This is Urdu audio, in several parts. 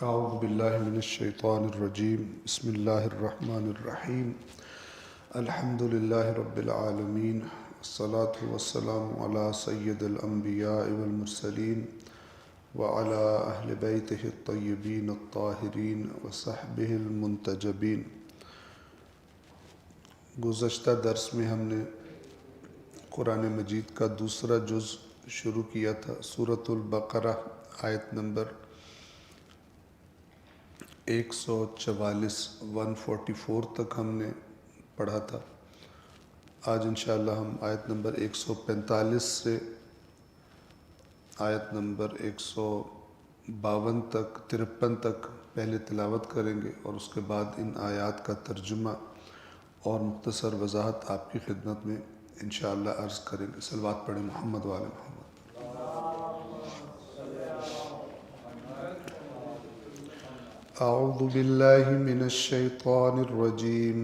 اعوذ باللہ من الشیطان الرجیم بسم اللہ الرحمن الرحیم الحمد للہ رب العالمین والصلاة والسلام علی سید الانبیاء والمرسلین وعلی اہل بیتہ الطیبین الطاہرین وصحبہ المنتجبین۔ گزشتہ درس میں ہم نے قرآن مجید کا دوسرا جز شروع کیا تھا، سورۃ البقرہ آیت نمبر 144 144 تک ہم نے پڑھا تھا۔ آج انشاءاللہ ہم آیت نمبر 145 سے آیت نمبر 152 تک 53 تک پہلے تلاوت کریں گے، اور اس کے بعد ان آیات کا ترجمہ اور مختصر وضاحت آپ کی خدمت میں انشاءاللہ عرض کریں گے۔ صلوات پڑھیں محمد وآل محمد۔ اعوذ باللہ من الشیطان الرجیم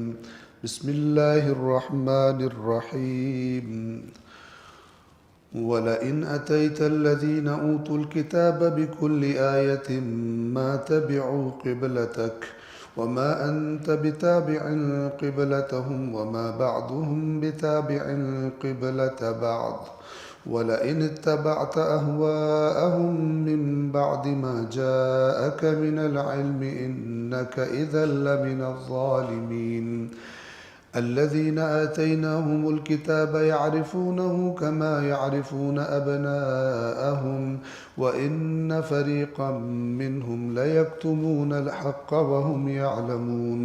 بسم اللہ الرحمن الرحیم وَلَئِنْ أَتَيْتَ الَّذِينَ أُوتُوا الْكِتَابَ بِكُلِّ آيَةٍ مَا تَبِعُوا قِبْلَتَكَ وَمَا أَنْتَ بِتَابِعٍ قِبْلَتَهُمْ وَمَا بَعْضُهُمْ بِتَابِعٍ قِبْلَةَ بَعْضٍ وَلَئِنِ اتَّبَعْتَ أَهْوَاءَهُمْ مِنْ بَعْدِ مَا جَاءَكَ مِنَ الْعِلْمِ إِنَّكَ إِذًا لَمِنَ الظَّالِمِينَ۔ الَّذِينَ آتَيْنَاهُمُ الْكِتَابَ يَعْرِفُونَهُ كَمَا يَعْرِفُونَ أَبْنَاءَهُمْ وَإِنَّ فَرِيقًا مِّنْهُمْ لَيَكْتُمُونَ الْحَقَّ وَهُمْ يَعْلَمُونَ۔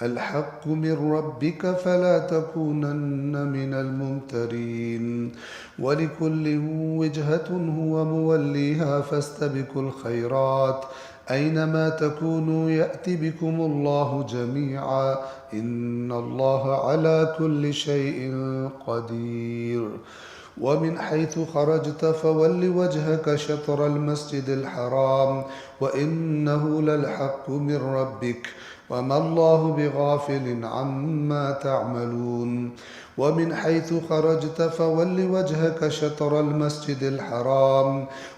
الْحَقُّ مِنْ رَبِّكَ فَلَا تَكُونَنَّ مِنَ الْمُمْتَرِينَ۔ وَلِكُلٍّ وِجْهَةٌ هُوَ مُوَلِّيهَا فَاسْتَبِقُوا الْخَيْرَاتِ أَيْنَمَا تَكُونُوا يَأْتِ بِكُمُ اللَّهُ جَمِيعًا إِنَّ اللَّهَ عَلَى كُلِّ شَيْءٍ قَدِيرٌ۔ وَمِنْ حَيْثُ خَرَجْتَ فَوَلِّ وَجْهَكَ شَطْرَ الْمَسْجِدِ الْحَرَامِ وَإِنَّهُ لَلْحَقُّ مِنْ رَبِّكَ وَمَا اللَّهُ بِغَافِلٍ عَمَّا تَعْمَلُونَ۔ وَمِنْ حَيْثُ خَرَجْتَ فَوَلِّ وَجْهَكَ شَطْرَ الْمَسْجِدِ الْحَرَامِ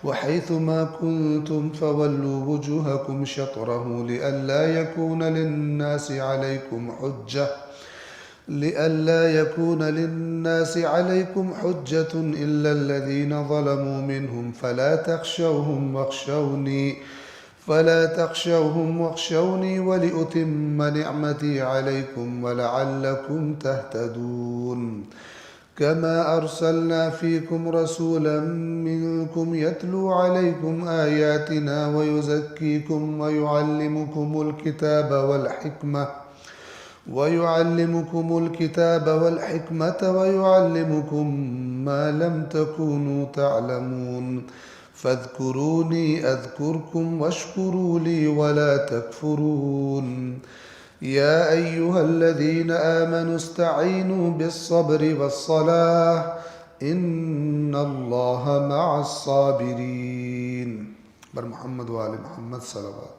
وَحَيْثُ مَا كُنْتُمْ فَوَلُّوا وُجُوهَكُمْ شَطْرَهُ لِئَلَّا يَكُونَ لِلنَّاسِ عَلَيْكُمْ حُجَّةٌ إِلَّا الَّذِينَ ظَلَمُوا مِنْهُمْ فَلَا تَخْشَوْهُمْ وَاخْشَوْنِي وَلِأُتِمَّ نِعْمَتِي عَلَيْكُمْ وَلَعَلَّكُمْ تَهْتَدُونَ۔ كَمَا أَرْسَلْنَا فِيكُمْ رَسُولًا مِّنْكُمْ يَتْلُو عَلَيْكُمْ آيَاتِنَا وَيُزَكِّيكُمْ وَيُعَلِّمُكُمُ الْكِتَابَ وَالْحِكْمَةَ وَيُعَلِّمُكُم مَّا لَمْ تَكُونُوا تَعْلَمُونَ۔ فَاذْكُرُونِي أَذْكُرْكُمْ وَاشْكُرُوا لِي وَلَا تَكْفُرُونِ۔ يَا أَيُّهَا الَّذِينَ آمَنُوا اسْتَعِينُوا بِالصَّبْرِ وَالصَّلَاةِ إِنَّ اللَّهَ مَعَ الصَّابِرِينَ۔ بر محمد وآل محمد صلوات۔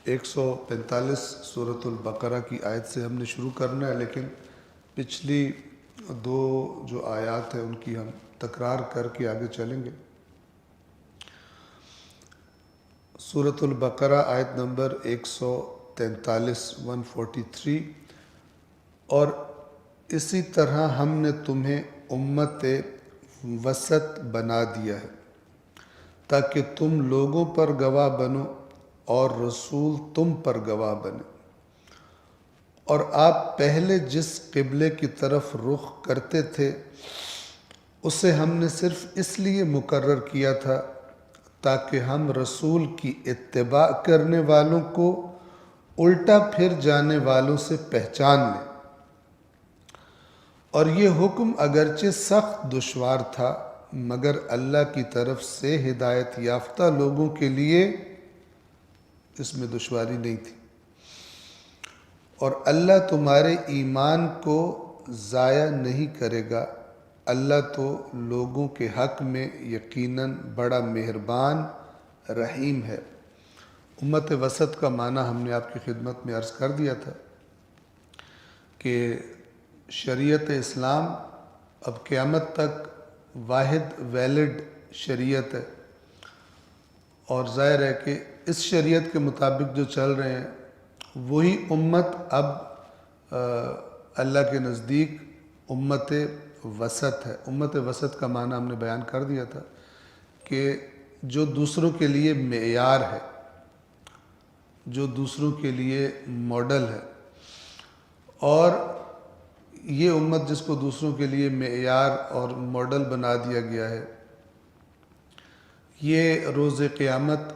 145 سورۃ البقرہ کی آیت سے ہم نے شروع کرنا ہے، لیکن پچھلی دو جو آیات ہیں ان کی ہم تکرار کر کے آگے چلیں گے۔ سورۃ البقرہ آیت نمبر 143 143۔ اور اسی طرح ہم نے تمہیں امت وسط بنا دیا ہے تاکہ تم لوگوں پر گواہ بنو اور رسول تم پر گواہ بنے، اور آپ پہلے جس قبلے کی طرف رخ کرتے تھے اسے ہم نے صرف اس لیے مقرر کیا تھا تاکہ ہم رسول کی اتباع کرنے والوں کو الٹا پھر جانے والوں سے پہچان لیں۔ اور یہ حکم اگرچہ سخت دشوار تھا، مگر اللہ کی طرف سے ہدایت یافتہ لوگوں کے لیے اس میں دشواری نہیں تھی، اور اللہ تمہارے ایمان کو ضائع نہیں کرے گا۔ اللہ تو لوگوں کے حق میں یقیناً بڑا مہربان رحیم ہے۔ امت وسط کا معنی ہم نے آپ کی خدمت میں عرض کر دیا تھا کہ شریعت اسلام اب قیامت تک واحد ویلڈ شریعت ہے، اور ظاہر ہے کہ اس شریعت کے مطابق جو چل رہے ہیں وہی امت اب اللہ کے نزدیک امت وسط ہے۔ امت وسط کا معنی ہم نے بیان کر دیا تھا کہ جو دوسروں کے لیے معیار ہے، جو دوسروں کے لیے ماڈل ہے، اور یہ امت جس کو دوسروں کے لیے معیار اور ماڈل بنا دیا گیا ہے، یہ روز قیامت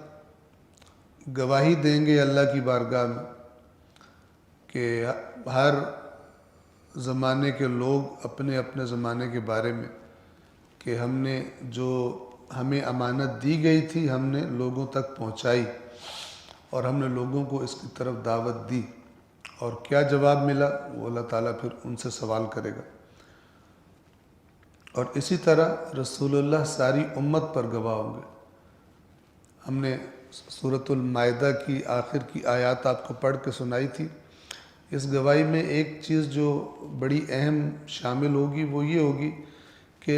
گواہی دیں گے اللہ کی بارگاہ میں کہ ہر زمانے کے لوگ اپنے اپنے زمانے کے بارے میں کہ ہم نے جو ہمیں امانت دی گئی تھی ہم نے لوگوں تک پہنچائی، اور ہم نے لوگوں کو اس کی طرف دعوت دی، اور کیا جواب ملا وہ اللہ تعالیٰ پھر ان سے سوال کرے گا۔ اور اسی طرح رسول اللہ ساری امت پر گواہ ہوں گے۔ ہم نے سورۃ المائدہ کی آخر کی آیات آپ کو پڑھ کے سنائی تھی۔ اس گواہی میں ایک چیز جو بڑی اہم شامل ہوگی وہ یہ ہوگی کہ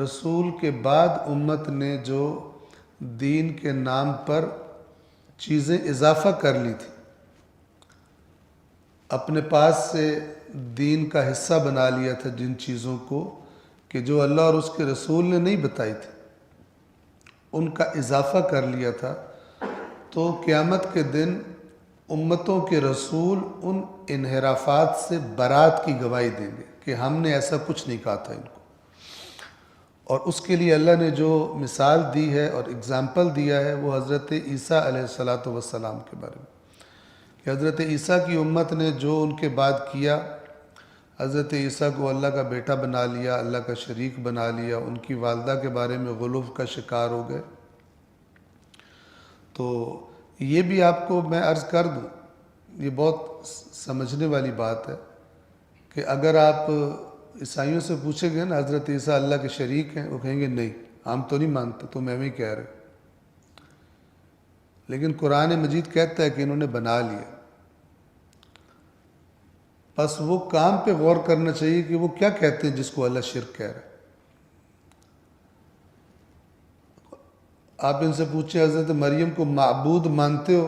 رسول کے بعد امت نے جو دین کے نام پر چیزیں اضافہ کر لی تھی، اپنے پاس سے دین کا حصہ بنا لیا تھا جن چیزوں کو کہ جو اللہ اور اس کے رسول نے نہیں بتائی تھی، ان کا اضافہ کر لیا تھا، تو قیامت کے دن امتوں کے رسول ان انحرافات سے برات کی گواہی دیں گے کہ ہم نے ایسا کچھ نہیں کہا تھا ان کو۔ اور اس کے لیے اللہ نے جو مثال دی ہے اور اگزامپل دیا ہے وہ حضرت عیسیٰ علیہ السلام کے بارے میں، کہ حضرت عیسیٰ کی امت نے جو ان کے بعد کیا، حضرت عیسیٰ کو اللہ کا بیٹا بنا لیا، اللہ کا شریک بنا لیا، ان کی والدہ کے بارے میں غلو کا شکار ہو گئے۔ تو یہ بھی آپ کو میں عرض کر دوں، یہ بہت سمجھنے والی بات ہے کہ اگر آپ عیسائیوں سے پوچھیں گے نا حضرت عیسیٰ اللہ کے شریک ہیں، وہ کہیں گے نہیں ہم تو نہیں مانتے، تم ایویں کہہ رہے۔ لیکن قرآن مجید کہتا ہے کہ انہوں نے بنا لیا۔ بس وہ کام پہ غور کرنا چاہیے کہ وہ کیا کہتے ہیں جس کو اللہ شرک کہہ رہا ہے۔ آپ ان سے پوچھیں حضرت مریم کو معبود مانتے ہو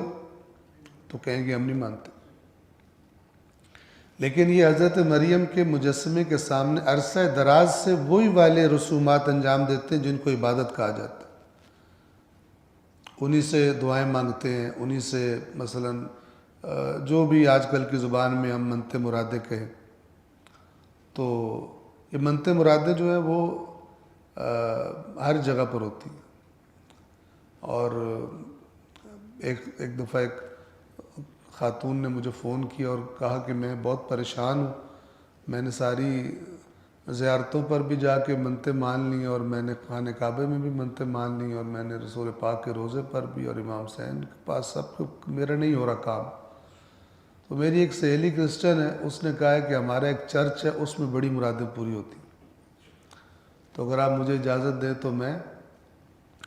تو کہیں گے ہم نہیں مانتے، لیکن یہ حضرت مریم کے مجسمے کے سامنے عرصہ دراز سے وہی والے رسومات انجام دیتے ہیں جن کو عبادت کہا جاتا ہے، انہی سے دعائیں مانگتے ہیں، انہی سے مثلاً جو بھی آج کل کی زبان میں ہم منت مرادیں کہیں، تو یہ منت مرادیں جو ہیں وہ ہر جگہ پر ہوتی ہیں۔ اور ایک دفعہ ایک خاتون نے مجھے فون کیا اور کہا کہ میں بہت پریشان ہوں، میں نے ساری زیارتوں پر بھی جا کے منتیں مان لی، اور میں نے خانہ کعبہ میں بھی منتیں مان لی، اور میں نے رسول پاک کے روضے پر بھی، اور امام حسین کے پاس، سب کو میرا نہیں ہو رہا کام۔ تو میری ایک سہیلی کرسچن ہے، اس نے کہا ہے کہ ہمارا ایک چرچ ہے اس میں بڑی مرادیں پوری ہوتی ہیں، تو اگر آپ مجھے اجازت دیں تو میں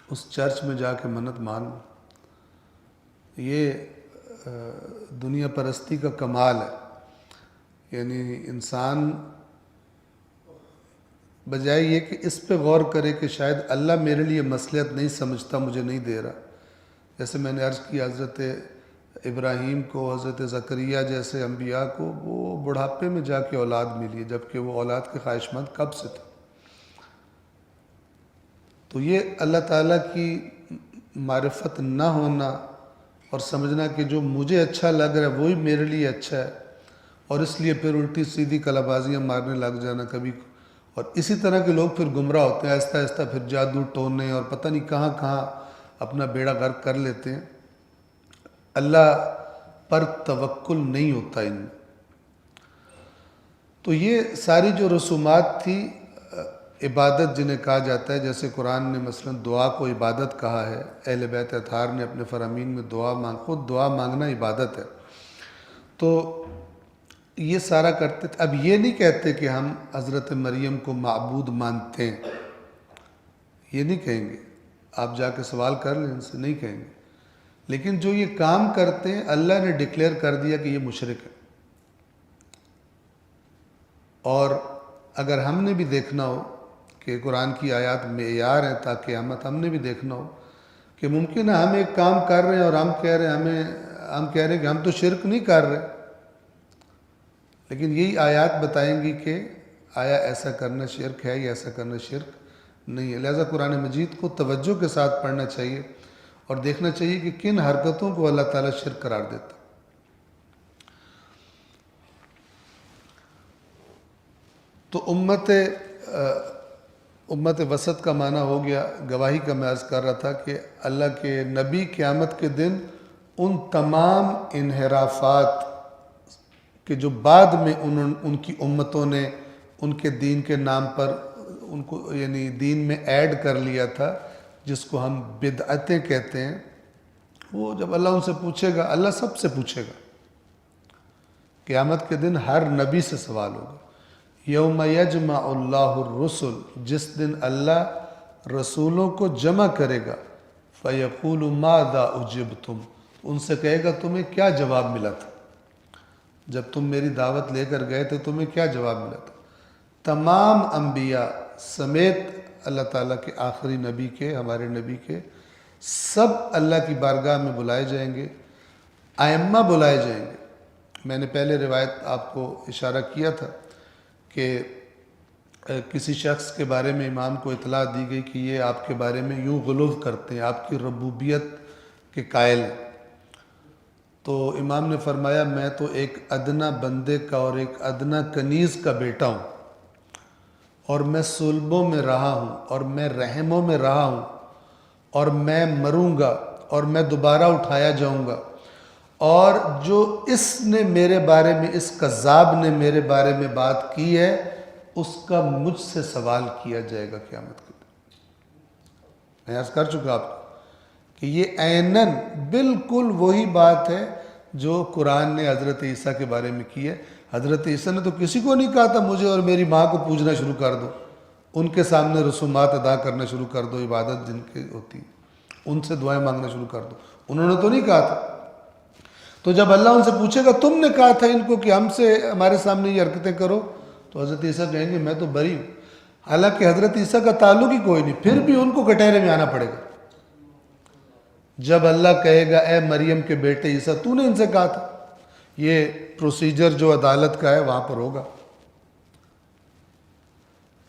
اس چرچ میں جا کے منت مان لوں۔ یہ دنیا پرستی کا کمال ہے، یعنی انسان بجائے یہ کہ اس پہ غور کرے کہ شاید اللہ میرے لیے مصلحت نہیں سمجھتا، مجھے نہیں دے رہا۔ جیسے میں نے عرض کیا حضرت ابراہیم کو، حضرت زکریا جیسے انبیاء کو وہ بڑھاپے میں جا کے اولاد ملی، جبکہ وہ اولاد کے خواہش مند کب سے تھے۔ تو یہ اللہ تعالیٰ کی معرفت نہ ہونا اور سمجھنا کہ جو مجھے اچھا لگ رہا ہے وہی میرے لیے اچھا ہے، اور اس لیے پھر الٹی سیدھی کلابازیاں مارنے لگ جانا کبھی، اور اسی طرح کے لوگ پھر گمراہ ہوتے ہیں، آہستہ آہستہ پھر جادو ٹونے اور پتہ نہیں کہاں کہاں اپنا بیڑا غرق کر لیتے ہیں۔ اللہ پر توکل نہیں ہوتا ان میں۔ تو یہ ساری جو رسومات تھی، عبادت جنہیں کہا جاتا ہے، جیسے قرآن نے مثلا دعا کو عبادت کہا ہے، اہل بیت اطہار نے اپنے فرامین میں خود دعا مانگنا عبادت ہے، تو یہ سارا کرتے تھے۔ اب یہ نہیں کہتے کہ ہم حضرت مریم کو معبود مانتے ہیں، یہ نہیں کہیں گے، آپ جا کے سوال کر لیں ان سے، نہیں کہیں گے، لیکن جو یہ کام کرتے ہیں اللہ نے ڈکلیئر کر دیا کہ یہ مشرک ہے۔ اور اگر ہم نے بھی دیکھنا ہو کہ کہ قرآن کی آیات معیار ہیں تاکہ قیامت ہم نے بھی دیکھنا ہو کہ ممکن ہے ہم ایک کام کر رہے ہیں اور ہم کہہ رہے ہیں کہ ہم تو شرک نہیں کر رہے، لیکن یہی آیات بتائیں گی کہ آیا ایسا کرنا شرک ہے یا ایسا کرنا شرک نہیں ہے۔ لہذا قرآن مجید کو توجہ کے ساتھ پڑھنا چاہیے اور دیکھنا چاہیے کہ کن حرکتوں کو اللہ تعالیٰ شرک قرار دیتا۔ تو امت وسط کا معنی ہو گیا، گواہی کا میں عرض کر رہا تھا کہ اللہ کے نبی قیامت کے دن ان تمام انحرافات کہ جو بعد میں ان کی امتوں نے ان کے دین کے نام پر ان کو یعنی دین میں ایڈ کر لیا تھا، جس کو ہم بدعتیں کہتے ہیں، وہ جب اللہ ان سے پوچھے گا، اللہ سب سے پوچھے گا قیامت کے دن، ہر نبی سے سوال ہوگا۔ یوم یجمع اللہ الرسل، جس دن اللہ رسولوں کو جمع کرے گا، فیقول ماذا اجبتم، ان سے کہے گا تمہیں کیا جواب ملا تھا، جب تم میری دعوت لے کر گئے تھے تمہیں کیا جواب ملا تھا۔ تمام انبیاء سمیت اللہ تعالیٰ کے آخری نبی کے، ہمارے نبی کے، سب اللہ کی بارگاہ میں بلائے جائیں گے، ائمہ بلائے جائیں گے۔ میں نے پہلے روایت آپ کو اشارہ کیا تھا کہ کسی شخص کے بارے میں امام کو اطلاع دی گئی کہ یہ آپ کے بارے میں یوں غلو کرتے ہیں، آپ کی ربوبیت کے قائل ہیں۔ تو امام نے فرمایا میں تو ایک ادنا بندے کا اور ایک ادنا کنیز کا بیٹا ہوں، اور میں صلبوں میں رہا ہوں اور میں رحموں میں رہا ہوں، اور میں مروں گا اور میں دوبارہ اٹھایا جاؤں گا، اور جو اس نے میرے بارے میں، اس کذاب نے میرے بارے میں بات کی ہے، اس کا مجھ سے سوال کیا جائے گا قیامت کے دن۔ میں عرض کر چکا آپ کو کہ یہ عیناً بالکل وہی بات ہے جو قرآن نے حضرت عیسیٰ کے بارے میں کی ہے۔ حضرت عیسیٰ نے تو کسی کو نہیں کہا تھا مجھے اور میری ماں کو پوجنا شروع کر دو، ان کے سامنے رسومات ادا کرنا شروع کر دو، عبادت جن کی ہوتی، ان سے دعائیں مانگنا شروع کر دو، انہوں نے تو نہیں کہا تھا۔ تو جب اللہ ان سے پوچھے گا تم نے کہا تھا ان کو کہ ہم سے ہمارے سامنے یہ حرکتیں کرو، تو حضرت عیسیٰ کہیں گے میں تو بری ہوں، حالانکہ حضرت عیسیٰ کا تعلق ہی کوئی نہیں، پھر بھی ان کو کٹہرے میں آنا پڑے گا۔ جب اللہ کہے گا اے مریم کے بیٹے عیسیٰ تو نے ان سے کہا تھا، یہ پروسیجر جو عدالت کا ہے وہاں پر ہوگا۔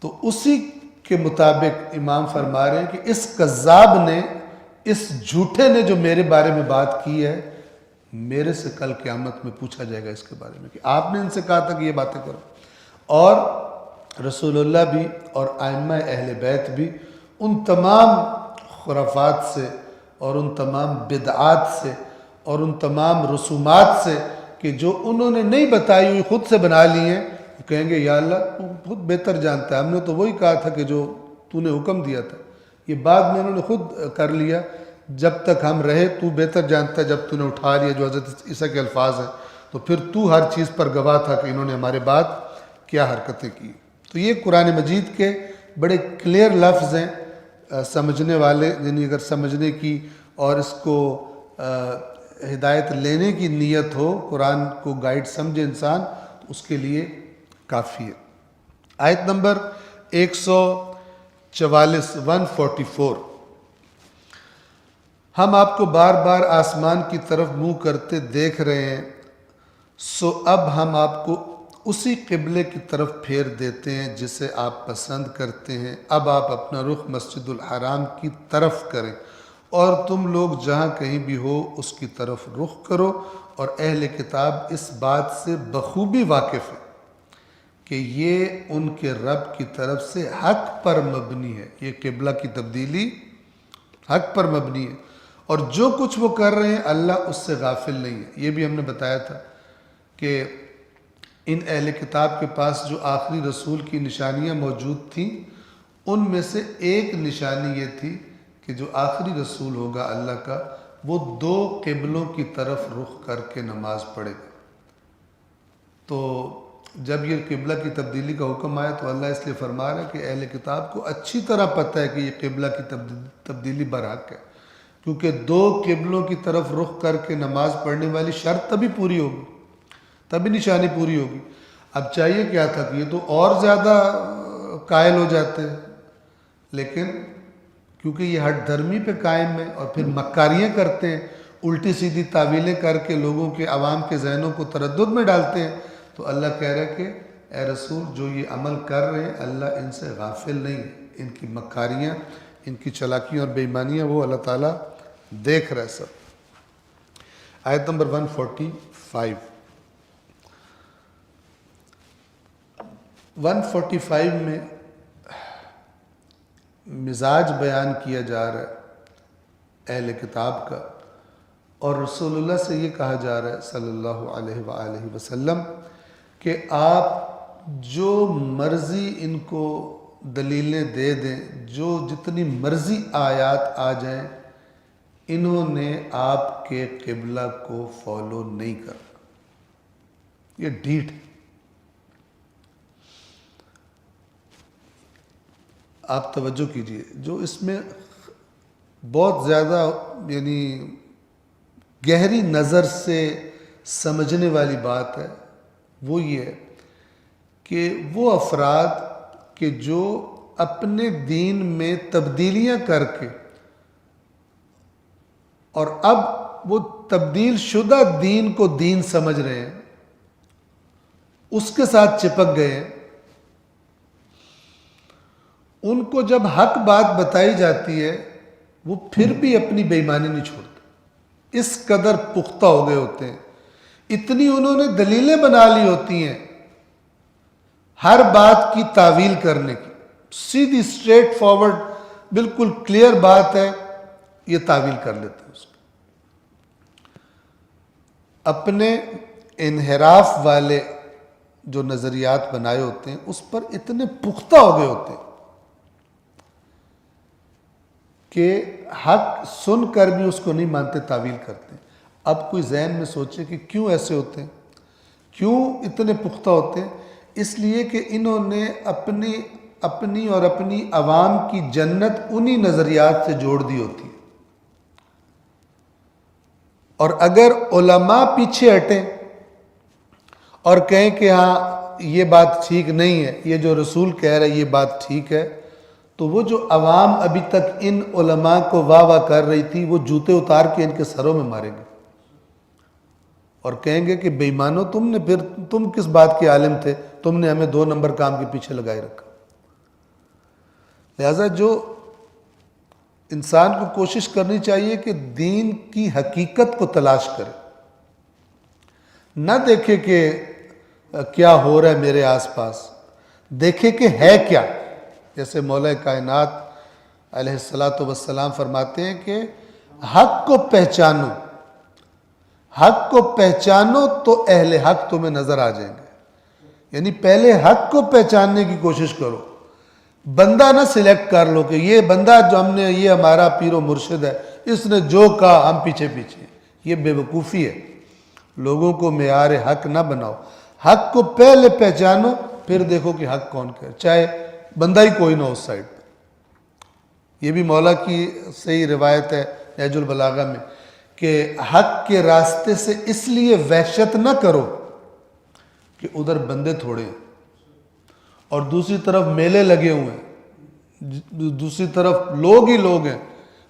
تو اسی کے مطابق امام فرما رہے ہیں کہ اس کذاب نے، اس جھوٹے نے جو میرے بارے میں بات کی ہے، میرے سے کل قیامت میں پوچھا جائے گا اس کے بارے میں کہ آپ نے ان سے کہا تھا کہ یہ باتیں کرو۔ اور رسول اللہ بھی اور ائمہ اہل بیت بھی ان تمام خرافات سے اور ان تمام بدعات سے اور ان تمام رسومات سے کہ جو انہوں نے نہیں بتائی ہوئی خود سے بنا لی ہیں، کہیں گے یا اللہ تو خود بہتر جانتا ہے، ہم نے تو وہی کہا تھا کہ جو تو نے حکم دیا تھا، یہ بعد میں انہوں نے خود کر لیا، جب تک ہم رہے تو بہتر جانتا ہے، جب تو نے اٹھا لیا، جو حضرت عیسیٰ کے الفاظ ہیں، تو پھر تو ہر چیز پر گواہ تھا کہ انہوں نے ہمارے بعد کیا حرکتیں کی۔ تو یہ قرآن مجید کے بڑے کلیئر لفظ ہیں، سمجھنے والے یعنی اگر سمجھنے کی اور اس کو ہدایت لینے کی نیت ہو، قرآن کو گائیڈ سمجھے انسان، تو اس کے لیے کافی ہے۔ آیت نمبر 144 144، ہم آپ کو بار بار آسمان کی طرف منہ کرتے دیکھ رہے ہیں، سو اب ہم آپ کو اسی قبلے کی طرف پھیر دیتے ہیں جسے آپ پسند کرتے ہیں، اب آپ اپنا رخ مسجد الحرام کی طرف کریں اور تم لوگ جہاں کہیں بھی ہو اس کی طرف رخ کرو، اور اہل کتاب اس بات سے بخوبی واقف ہے کہ یہ ان کے رب کی طرف سے حق پر مبنی ہے، یہ قبلہ کی تبدیلی حق پر مبنی ہے، اور جو کچھ وہ کر رہے ہیں اللہ اس سے غافل نہیں ہے۔ یہ بھی ہم نے بتایا تھا کہ ان اہل کتاب کے پاس جو آخری رسول کی نشانیاں موجود تھیں، ان میں سے ایک نشانی یہ تھی کہ جو آخری رسول ہوگا اللہ کا، وہ 2 قبلوں کی طرف رخ کر کے نماز پڑھے گا۔ تو جب یہ قبلہ کی تبدیلی کا حکم آیا تو اللہ اس لیے فرما رہا ہے کہ اہل کتاب کو اچھی طرح پتہ ہے کہ یہ قبلہ کی تبدیلی برحق ہے، کیونکہ 2 قبلوں کی طرف رخ کر کے نماز پڑھنے والی شرط تبھی پوری ہوگی، تبھی نشانی پوری ہوگی۔ اب چاہیے کیا تھا کہ یہ تو اور زیادہ قائل ہو جاتے ہیں، لیکن کیونکہ یہ ہٹ دھرمی پہ قائم ہے اور پھر مکاریاں کرتے ہیں، الٹی سیدھی تعویلیں کر کے لوگوں کے عوام کے ذہنوں کو تردد میں ڈالتے ہیں، تو اللہ کہہ رہا ہے کہ اے رسول جو یہ عمل کر رہے ہیں اللہ ان سے غافل نہیں ہے، ان کی مکاریاں، ان کی چلاکیاں اور بے ایمانیاں وہ اللہ تعالیٰ دیکھ رہا ہے سب۔ آیت نمبر 145 145 میں مزاج بیان کیا جا رہا ہے اہل کتاب کا، اور رسول اللہ سے یہ کہا جا رہا ہے صلی اللہ علیہ وآلہ وسلم کہ آپ جو مرضی ان کو دلیلیں دے دیں، جو جتنی مرضی آیات آ جائیں، انہوں نے آپ کے قبلہ کو فالو نہیں کرنا۔ یہ ڈھیٹ ہے۔ آپ توجہ کیجئے، جو اس میں بہت زیادہ یعنی گہری نظر سے سمجھنے والی بات ہے، وہ یہ ہے کہ وہ افراد کہ جو اپنے دین میں تبدیلیاں کر کے اور اب وہ تبدیل شدہ دین کو دین سمجھ رہے ہیں، اس کے ساتھ چپک گئے ہیں، ان کو جب حق بات بتائی جاتی ہے وہ پھر بھی اپنی بے ایمانی نہیں چھوڑتے، اس قدر پختہ ہو گئے ہوتے ہیں، اتنی انہوں نے دلیلیں بنا لی ہوتی ہیں ہر بات کی تعویل کرنے کی، سیدھی اسٹریٹ فارورڈ بالکل کلیئر بات ہے، یہ تعویل کر لیتے ہیں اس کو۔ اپنے انحراف والے جو نظریات بنائے ہوتے ہیں اس پر اتنے پختہ ہو گئے ہوتے ہیں کہ حق سن کر بھی اس کو نہیں مانتے، تعویل کرتے ہیں۔ اب کوئی ذہن میں سوچے کہ کیوں ایسے ہوتے ہیں، کیوں اتنے پختہ ہوتے ہیں؟ اس لیے کہ انہوں نے اپنی اور اپنی عوام کی جنت انہی نظریات سے جوڑ دی ہوتی ہے، اور اگر علماء پیچھے ہٹیں اور کہیں کہ ہاں یہ بات ٹھیک نہیں ہے، یہ جو رسول کہہ رہا ہے یہ بات ٹھیک ہے، تو وہ جو عوام ابھی تک ان علماء کو واہ واہ کر رہی تھی وہ جوتے اتار کے ان کے سروں میں ماریں گے اور کہیں گے کہ بے ایمانو تم کس بات کے عالم تھے، تم نے ہمیں 2 نمبر کام کے پیچھے لگائے رکھا۔ لہذا جو انسان کو کوشش کرنی چاہیے کہ دین کی حقیقت کو تلاش کرے، نہ دیکھے کہ کیا ہو رہا ہے میرے آس پاس، دیکھے کہ ہے کیا۔ جیسے مولا کائنات علیہ السلام فرماتے ہیں کہ حق کو پہچانو، حق کو پہچانو تو اہل حق تمہیں نظر آ جائیں گے، یعنی پہلے حق کو پہچاننے کی کوشش کرو، بندہ نہ سلیکٹ کر لو کہ یہ بندہ جو ہم نے، یہ ہمارا پیر و مرشد ہے، اس نے جو کہا ہم پیچھے پیچھے، یہ بے وقوفی ہے۔ لوگوں کو معیار حق نہ بناؤ، حق کو پہلے پہچانو پھر دیکھو کہ حق کون کہ، چاہے بندہ ہی کوئی نہ اس سائڈ پہ۔ یہ بھی مولا کی صحیح روایت ہے نہج البلاغہ میں کہ حق کے راستے سے اس لیے وحشت نہ کرو کہ ادھر بندے تھوڑے ہیں اور دوسری طرف میلے لگے ہوئے ہیں، دوسری طرف لوگ ہی لوگ ہیں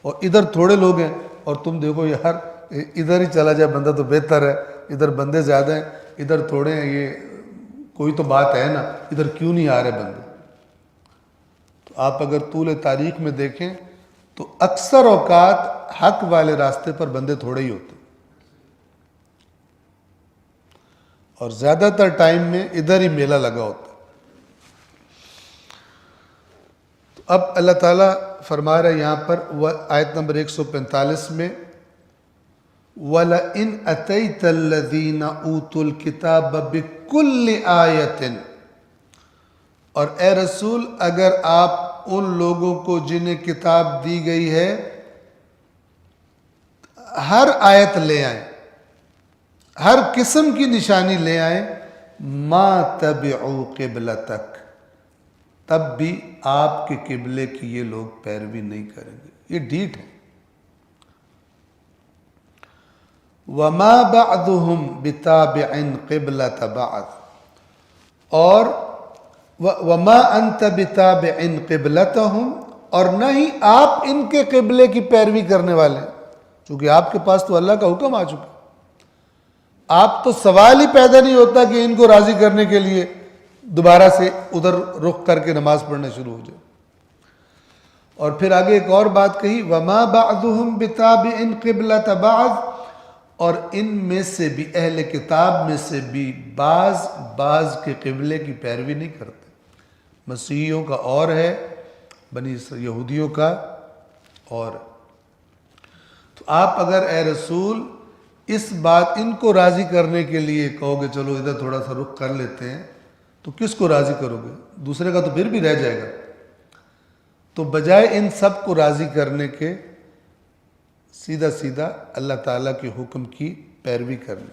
اور ادھر تھوڑے لوگ ہیں، اور تم دیکھو یار ادھر ہی چلا جائے بندہ تو بہتر ہے، ادھر بندے زیادہ ہیں ادھر تھوڑے ہیں، یہ کوئی تو بات ہے نا، ادھر کیوں نہیں آ رہے بندے؟ تو آپ اگر طول تاریخ میں دیکھیں تو اکثر اوقات حق والے راستے پر بندے تھوڑے ہی ہوتے ہیں، اور زیادہ تر ٹائم میں ادھر ہی میلہ لگا ہوتا ہے۔ تو اب اللہ تعالیٰ فرما رہا ہے یہاں پر آیت نمبر 145 میں وَلَئِنْ أَتَيْتَ الَّذِينَ أُوتُوا الْكِتَابَ بِكُلِّ آیَةٍ، اور اے رسول اگر آپ ان لوگوں کو جنہیں کتاب دی گئی ہے ہر آیت لے آئیں، ہر قسم کی نشانی لے آئیں، مَا تَبِعُوا قِبْلَتَكَ، تب بھی آپ کے قبلے کی یہ لوگ پیروی نہیں کریں گے۔ یہ ڈھیٹ ہے۔ وَمَا بَعْضُهُمْ بِتَابِعٍ قِبْلَةَ بَعْضٍ، اور وَمَا أَنْتَ بِتَابِعٍ قِبْلَتَهُمْ اور نہ ہی آپ ان کے قبلے کی پیروی کرنے والے ہیں، چونکہ آپ کے پاس تو اللہ کا حکم آ چکا. آپ تو سوال ہی پیدا نہیں ہوتا کہ ان کو راضی کرنے کے لیے دوبارہ سے ادھر رخ کر کے نماز پڑھنا شروع ہو جائے. اور پھر آگے ایک اور بات کہی، وَمَا بَعْضُهُمْ بِتَابِعٍ قِبْلَةَ بَعْضٍ، اور ان میں سے بھی، اہل کتاب میں سے بھی بعض کے قبلے کی پیروی نہیں کرتے. مسیحیوں کا اور ہے، بنی یہودیوں کا اور. تو آپ اگر اے رسول اس بات ان کو راضی کرنے کے لیے کہو گے چلو ادھر تھوڑا سا رخ کر لیتے ہیں، تو کس کو راضی کرو گے؟ دوسرے کا تو پھر بھی رہ جائے گا. تو بجائے ان سب کو راضی کرنے کے سیدھا سیدھا اللہ تعالیٰ کے حکم کی پیروی کرنی.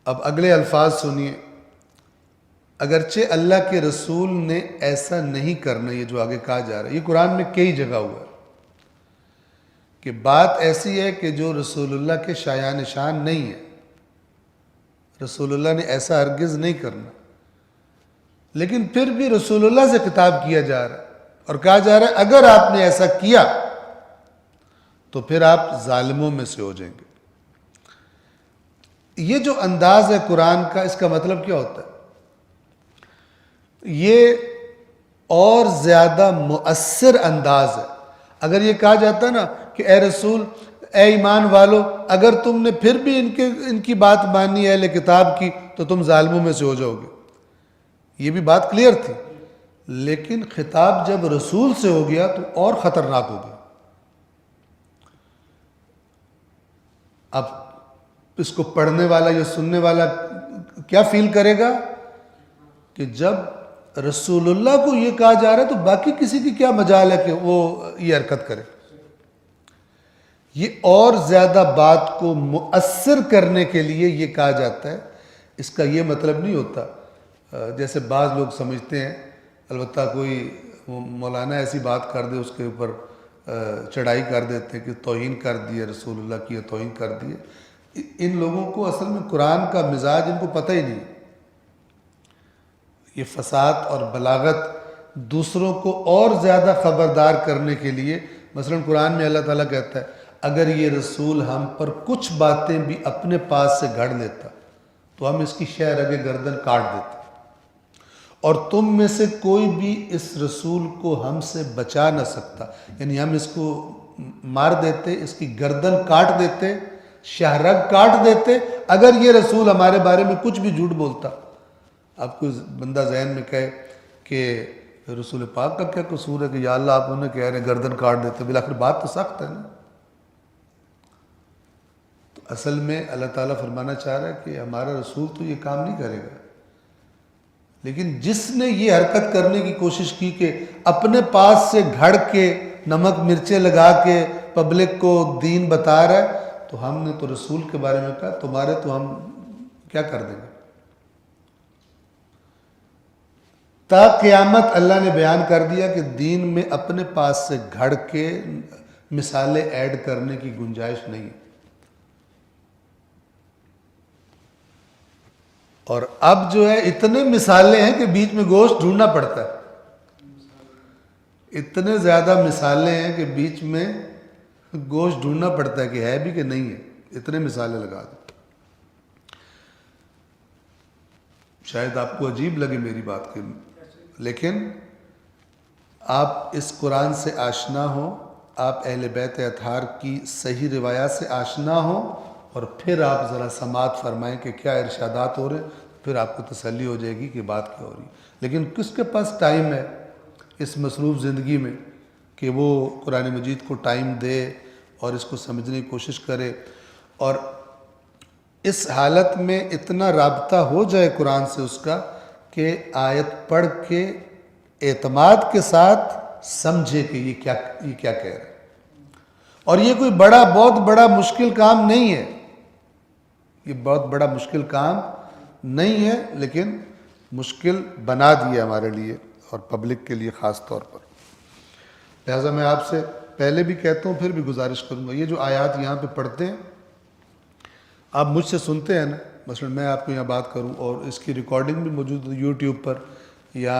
اب اگلے الفاظ سنیے. اگرچہ اللہ کے رسول نے ایسا نہیں کرنا، یہ جو آگے کہا جا رہا ہے یہ قرآن میں کئی جگہ ہوا ہے کہ بات ایسی ہے کہ جو رسول اللہ کے شایان شان نہیں ہے، رسول اللہ نے ایسا ہرگز نہیں کرنا، لیکن پھر بھی رسول اللہ سے خطاب کیا جا رہا ہے اور کہا جا رہا ہے اگر آپ نے ایسا کیا تو پھر آپ ظالموں میں سے ہو جائیں گے. یہ جو انداز ہے قرآن کا، اس کا مطلب کیا ہوتا ہے؟ یہ اور زیادہ مؤثر انداز ہے. اگر یہ کہا جاتا نا کہ اے رسول، اے ایمان والو، اگر تم نے پھر بھی ان کی بات مانی اہل کتاب کی تو تم ظالموں میں سے ہو جاؤ گے، یہ بھی بات کلیئر تھی. لیکن خطاب جب رسول سے ہو گیا تو اور خطرناک ہو گیا. اب اس کو پڑھنے والا یا سننے والا کیا فیل کرے گا کہ جب رسول اللہ کو یہ کہا جا رہا ہے تو باقی کسی کی کیا مجال ہے کہ وہ یہ حرکت کرے. یہ اور زیادہ بات کو مؤثر کرنے کے لیے یہ کہا جاتا ہے. اس کا یہ مطلب نہیں ہوتا جیسے بعض لوگ سمجھتے ہیں، البتہ کوئی مولانا ایسی بات کر دے اس کے اوپر چڑھائی کر دیتے ہیں کہ توہین کر دی ہے رسول اللہ کی، توہین کر دی ہے. ان لوگوں کو اصل میں قرآن کا مزاج ان کو پتہ ہی نہیں. یہ فصاحت اور بلاغت دوسروں کو اور زیادہ خبردار کرنے کے لیے، مثلا قرآن میں اللہ تعالیٰ کہتا ہے اگر یہ رسول ہم پر کچھ باتیں بھی اپنے پاس سے گھڑ لیتا تو ہم اس کی شہ رگ گردن کاٹ دیتے، اور تم میں سے کوئی بھی اس رسول کو ہم سے بچا نہ سکتا. یعنی ہم اس کو مار دیتے، اس کی گردن کاٹ دیتے، شہ رگ کاٹ دیتے اگر یہ رسول ہمارے بارے میں کچھ بھی جھوٹ بولتا. اب کوئی بندہ ذہن میں کہے کہ رسول پاک کا کیا قصور ہے کہ یا اللہ آپ انہیں کہہ رہے ہیں گردن کاٹ دیتے، بالآخر بات تو سخت ہے نا. تو اصل میں اللہ تعالیٰ فرمانا چاہ رہا ہے کہ ہمارا رسول تو یہ کام نہیں کرے گا، لیکن جس نے یہ حرکت کرنے کی کوشش کی کہ اپنے پاس سے گھڑ کے نمک مرچیں لگا کے پبلک کو دین بتا رہا ہے، تو ہم نے تو رسول کے بارے میں کہا تمہارے تو ہم کیا کر دیں گے. تا قیامت اللہ نے بیان کر دیا کہ دین میں اپنے پاس سے گھڑ کے مثالیں ایڈ کرنے کی گنجائش نہیں ہے. اور اب جو ہے اتنے مثالیں ہیں کہ بیچ میں گوشت ڈھونڈنا پڑتا ہے. اتنے زیادہ مثالیں ہیں کہ بیچ میں گوشت ڈھونڈنا پڑتا ہے کہ ہے بھی کہ نہیں ہے. اتنے مثالیں لگا دیں. شاید آپ کو عجیب لگے میری بات کے، لیکن آپ اس قرآن سے آشنا ہوں، آپ اہل بیت اطہار کی صحیح روایات سے آشنا ہوں، اور پھر آپ ذرا سماعت فرمائیں کہ کیا ارشادات ہو رہے ہیں، پھر آپ کو تسلی ہو جائے گی کہ بات کیا ہو رہی ہے. لیکن کس کے پاس ٹائم ہے اس مصروف زندگی میں کہ وہ قرآن مجید کو ٹائم دے اور اس کو سمجھنے کی کوشش کرے، اور اس حالت میں اتنا رابطہ ہو جائے قرآن سے اس کا کہ آیت پڑھ کے اعتماد کے ساتھ سمجھے کہ یہ کیا کہہ رہا ہے. اور یہ کوئی بہت بڑا مشکل کام نہیں ہے، یہ بہت بڑا مشکل کام نہیں ہے، لیکن مشکل بنا دیا ہمارے لیے اور پبلک کے لیے خاص طور پر. لہٰذا میں آپ سے پہلے بھی کہتا ہوں پھر بھی گزارش کروں گا، یہ جو آیات یہاں پہ پڑھتے ہیں آپ مجھ سے سنتے ہیں نا، مثلا میں آپ کو یہاں بات کروں اور اس کی ریکارڈنگ بھی موجود ہے یوٹیوب پر یا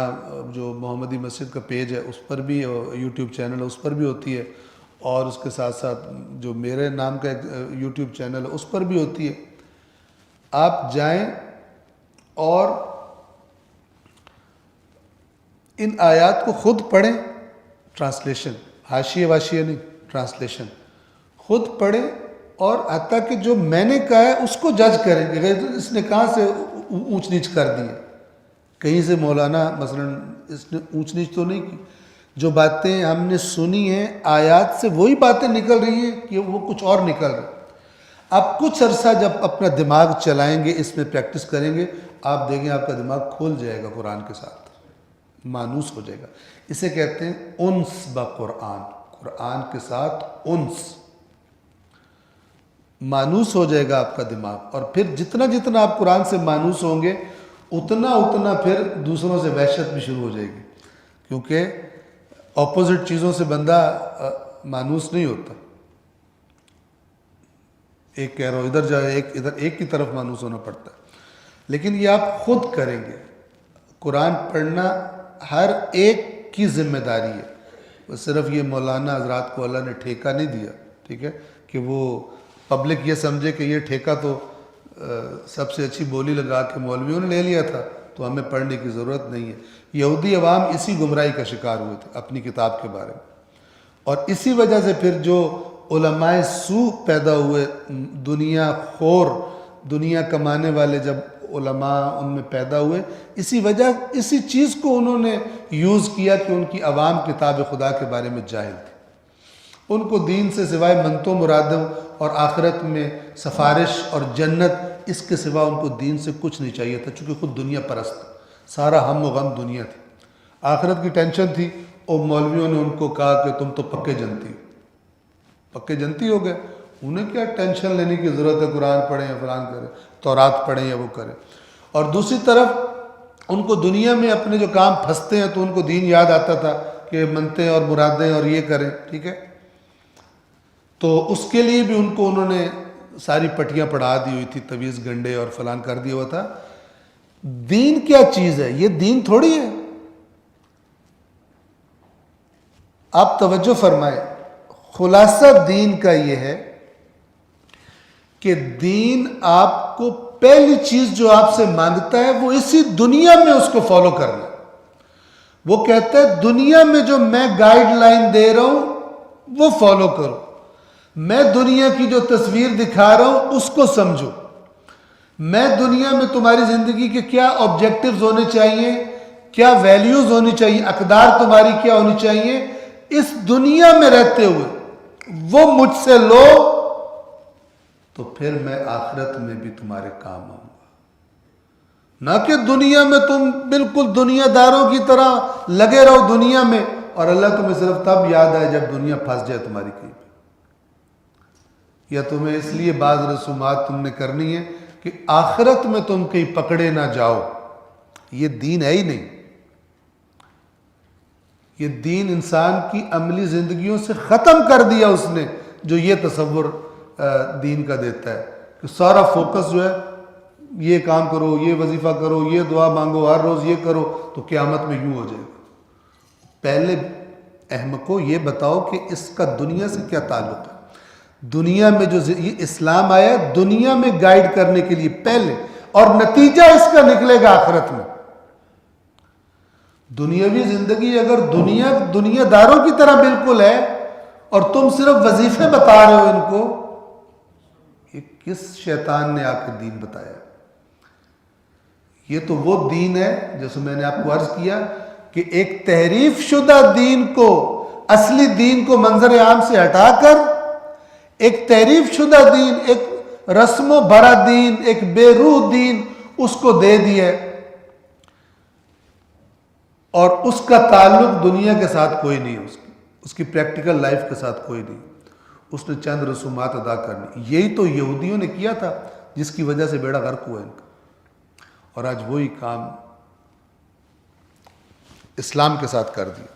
جو محمدی مسجد کا پیج ہے اس پر بھی، یوٹیوب چینل ہے اس پر بھی ہوتی ہے، اور اس کے ساتھ ساتھ جو میرے نام کا ایک یوٹیوب چینل ہے اس پر بھی ہوتی ہے. آپ جائیں اور ان آیات کو خود پڑھیں، ٹرانسلیشن، حاشیے واشیے نہیں، ٹرانسلیشن خود پڑھیں، اور حتیٰ کہ جو میں نے کہا ہے اس کو جج کریں کہ اس نے کہاں سے اونچ نیچ کر دی ہے. کہیں سے مولانا مثلا اس نے اونچ نیچ تو نہیں کی، جو باتیں ہم نے سنی ہیں آیات سے وہی باتیں نکل رہی ہیں کہ وہ کچھ اور نکل رہا ہے. آپ کچھ عرصہ جب اپنا دماغ چلائیں گے، اس میں پریکٹس کریں گے، آپ دیکھیں آپ کا دماغ کھل جائے گا، قرآن کے ساتھ مانوس ہو جائے گا. اسے کہتے ہیں انس با قرآن، قرآن کے ساتھ انس، مانوس ہو جائے گا آپ کا دماغ. اور پھر جتنا جتنا آپ قرآن سے مانوس ہوں گے اتنا اتنا پھر دوسروں سے وحشت بھی شروع ہو جائے گی، کیونکہ اپوزٹ چیزوں سے بندہ مانوس نہیں ہوتا. ایک کہہ رہا ہو ادھر جائے، ایک ادھر، ایک کی طرف مانوس ہونا پڑتا ہے. لیکن یہ آپ خود کریں گے. قرآن پڑھنا ہر ایک کی ذمہ داری ہے. صرف یہ مولانا حضرات کو اللہ نے ٹھیکہ نہیں دیا، ٹھیک ہے، کہ وہ پبلک یہ سمجھے کہ یہ ٹھیکہ تو سب سے اچھی بولی لگا کے مولویوں نے لے لیا تھا تو ہمیں پڑھنے کی ضرورت نہیں ہے. یہودی عوام اسی گمراہی کا شکار ہوئے تھے اپنی کتاب کے بارے میں، اور اسی وجہ سے پھر جو علماء سو پیدا ہوئے، دنیا خور، دنیا کمانے والے جب علماء ان میں پیدا ہوئے، اسی چیز کو انہوں نے یوز کیا کہ ان کی عوام کتاب خدا کے بارے میں جاہل تھی. ان کو دین سے سوائے منتوں مرادوں اور آخرت میں سفارش اور جنت، اس کے سوا ان کو دین سے کچھ نہیں چاہیے تھا، چونکہ خود دنیا پرست، سارا ہم و غم دنیا تھی. آخرت کی ٹینشن تھی، اور مولویوں نے ان کو کہا کہ تم تو پکے جنتی ہو، پکے جنتی ہو گئے. انہیں کیا ٹینشن لینے کی ضرورت ہے، قرآن پڑھیں یا فلان کریں، تورات پڑھیں یا وہ کریں. اور دوسری طرف ان کو دنیا میں اپنے جو کام پھنستے ہیں تو ان کو دین یاد آتا تھا کہ منتیں اور مرادیں اور یہ کریں، ٹھیک ہے. تو اس کے لیے بھی ان کو انہوں نے ساری پٹیاں پڑھا دی ہوئی تھی، تویز گنڈے اور فلان کر دیا ہوا تھا. دین کیا چیز ہے؟ یہ دین تھوڑی ہے. آپ توجہ فرمائیں، خلاصہ دین کا یہ ہے کہ دین آپ کو پہلی چیز جو آپ سے مانگتا ہے وہ اسی دنیا میں اس کو فالو کرنا. وہ کہتا ہے دنیا میں جو میں گائیڈ لائن دے رہا ہوں وہ فالو کرو، میں دنیا کی جو تصویر دکھا رہا ہوں اس کو سمجھو، میں دنیا میں تمہاری زندگی کے کیا آبجیکٹیوز ہونے چاہیے، کیا ویلیوز ہونی چاہیے، اقدار تمہاری کیا ہونی چاہیے، اس دنیا میں رہتے ہوئے وہ مجھ سے لو، تو پھر میں آخرت میں بھی تمہارے کام آؤں گا. نہ کہ دنیا میں تم بالکل دنیا داروں کی طرح لگے رہو دنیا میں، اور اللہ تمہیں صرف تب یاد آئے جب دنیا پھنس جائے تمہاری کہیں پہ، یا تمہیں اس لیے بعض رسومات تم نے کرنی ہے کہ آخرت میں تم کہیں پکڑے نہ جاؤ. یہ دین ہے ہی نہیں. یہ دین انسان کی عملی زندگیوں سے ختم کر دیا اس نے، جو یہ تصور دین کا دیتا ہے کہ سارا فوکس جو ہے یہ کام کرو، یہ وظیفہ کرو، یہ دعا مانگو، ہر روز یہ کرو تو قیامت میں یوں ہو جائے گا. پہلے احمقو یہ بتاؤ کہ اس کا دنیا سے کیا تعلق ہے. دنیا میں جو یہ اسلام آیا ہے دنیا میں گائیڈ کرنے کے لیے پہلے، اور نتیجہ اس کا نکلے گا آخرت میں. دنیاوی زندگی اگر دنیا داروں کی طرح بالکل ہے اور تم صرف وظیفے بتا رہے ہو ان کو، یہ کس شیطان نے آ کے دین بتایا؟ یہ تو وہ دین ہے جیسے میں نے آپ کو عرض کیا کہ ایک تحریف شدہ دین کو، اصلی دین کو منظر عام سے ہٹا کر ایک تحریف شدہ دین، ایک رسم و بھرا دین، ایک بے روح دین اس کو دے دیا، اور اس کا تعلق دنیا کے ساتھ کوئی نہیں ہے، اس کی پریکٹیکل لائف کے ساتھ کوئی نہیں. اس نے چند رسومات ادا کرنی. یہی تو یہودیوں نے کیا تھا جس کی وجہ سے بیڑا غرق ہوا ان کا، اور آج وہی کام اسلام کے ساتھ کر دیا.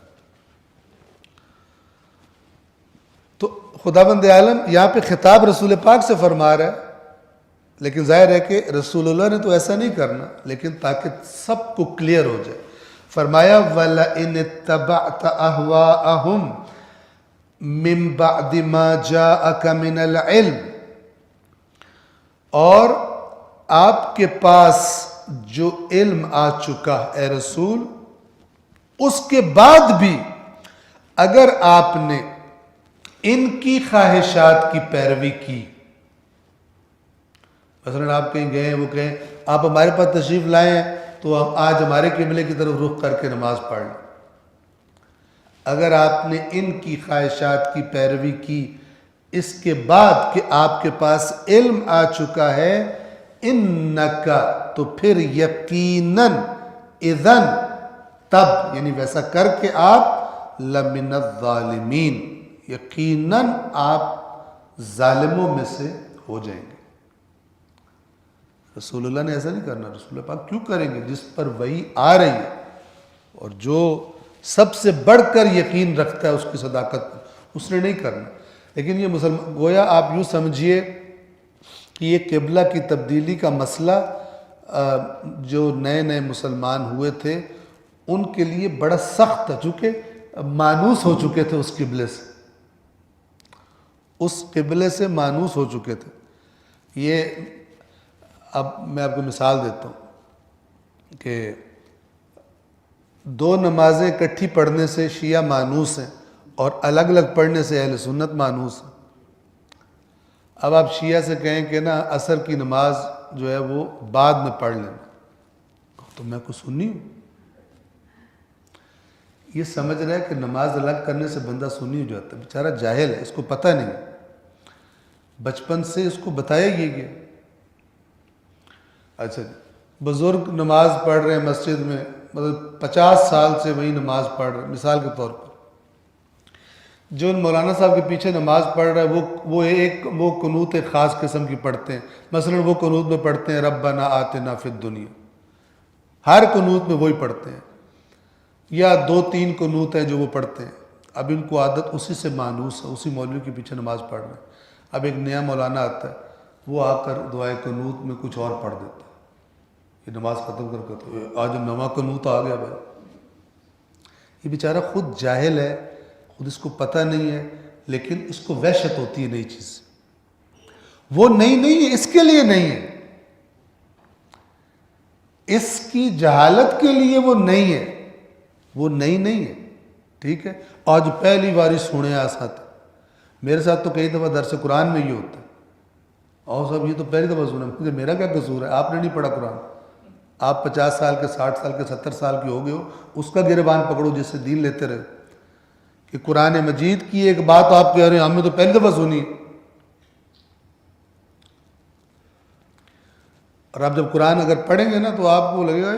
تو خداوند عالم یہاں پہ خطاب رسول پاک سے فرما رہا ہے، لیکن ظاہر ہے کہ رسول اللہ نے تو ایسا نہیں کرنا، لیکن تاکہ سب کو کلیئر ہو جائے. فرمایا وَلَئِنِ اتَّبَعْتَ أَهْوَاءَهُمْ مِن بَعْدِ مَا جَاءَكَ مِنَ الْعِلْمِ، اور آپ کے پاس جو علم آ چکا اے رسول، اس کے بعد بھی اگر آپ نے ان کی خواہشات کی پیروی کی، مثلا آپ کہیں گئے ہیں، وہ کہیں آپ ہمارے پاس تشریف لائے ہیں تو ہم آج ہمارے قبلے کی طرف رخ کر کے نماز پڑھ لیں، اگر آپ نے ان کی خواہشات کی پیروی کی اس کے بعد کہ آپ کے پاس علم آ چکا ہے، انکا تو پھر یقیناً، اذن تب، یعنی ویسا کر کے آپ لمن الظالمین، یقیناً آپ ظالموں میں سے ہو جائیں گے۔ رسول اللہ نے ایسا نہیں کرنا، رسول اللہ پاک کیوں کریں گے؟ جس پر وحی آ رہی ہے اور جو سب سے بڑھ کر یقین رکھتا ہے اس کی صداقت پر، اس نے نہیں کرنا۔ لیکن یہ مسلمان، گویا آپ یوں سمجھیے کہ یہ قبلہ کی تبدیلی کا مسئلہ جو نئے نئے مسلمان ہوئے تھے ان کے لیے بڑا سخت تھا، چونکہ مانوس ہو چکے تھے اس قبلے سے، اس قبلے سے مانوس ہو چکے تھے۔ یہ اب میں آپ کو مثال دیتا ہوں کہ دو نمازیں اکٹھی پڑھنے سے شیعہ مانوس ہیں اور الگ الگ پڑھنے سے اہل سنت مانوس ہیں۔ اب آپ شیعہ سے کہیں کہ نا عصر کی نماز جو ہے وہ بعد میں پڑھ لینا، تو میں کو سنی ہوں، یہ سمجھ رہا ہے کہ نماز الگ کرنے سے بندہ سنی ہو جاتا ہے، بیچارہ جاہل ہے، اس کو پتہ نہیں، بچپن سے اس کو بتایا یہ گیا۔ اچھا، بزرگ نماز پڑھ رہے ہیں مسجد میں، مطلب 50 سال سے وہی نماز پڑھ رہے ہیں، مثال کے طور پر جو مولانا صاحب کے پیچھے نماز پڑھ رہا ہے وہ قنوت ایک خاص قسم کی پڑھتے ہیں، مثلا وہ قنوت میں پڑھتے ہیں ربنا آتنا فی الدنیا، ہر قنوت میں وہی پڑھتے ہیں، یا 2-3 قنوت ہیں جو وہ پڑھتے ہیں۔ اب ان کو عادت اسی سے مانوس ہے، اسی مولوی کے پیچھے نماز پڑھ رہے ہیں۔ اب ایک نیا مولانا آتا ہے، وہ آ کر دعائے قنوت میں کچھ اور پڑھ دیتا ہے، یہ نماز ختم کر کے تو آج نواں قنوت آ گیا بھائی۔ یہ بیچارہ خود جاہل ہے، خود اس کو پتہ نہیں ہے، لیکن اس کو وحشت ہوتی ہے نئی چیز، وہ نئی نہیں ہے، اس کے لیے نہیں ہے، اس کی جہالت کے لیے وہ نہیں ہے، وہ نئی نہیں ہے، ٹھیک ہے۔ آج پہلی باری سنے آسات، میرے ساتھ تو کئی دفعہ درس قرآن میں یہ ہوتا ہے، اور صاحب یہ تو پہلی دفعہ سنا، مجھے میرا کیا قصور ہے، آپ نے نہیں پڑھا قرآن، آپ 50 سال کے 60 سال کے 70 سال کے ہو گئے ہو، اس کا گریبان پکڑو جس سے دین لیتے رہے، کہ قرآن مجید کی ایک بات آپ کہہ رہے ہیں ہم نے تو پہلی دفعہ سنی، اور آپ جب قرآن اگر پڑھیں گے نا تو آپ کو لگے گا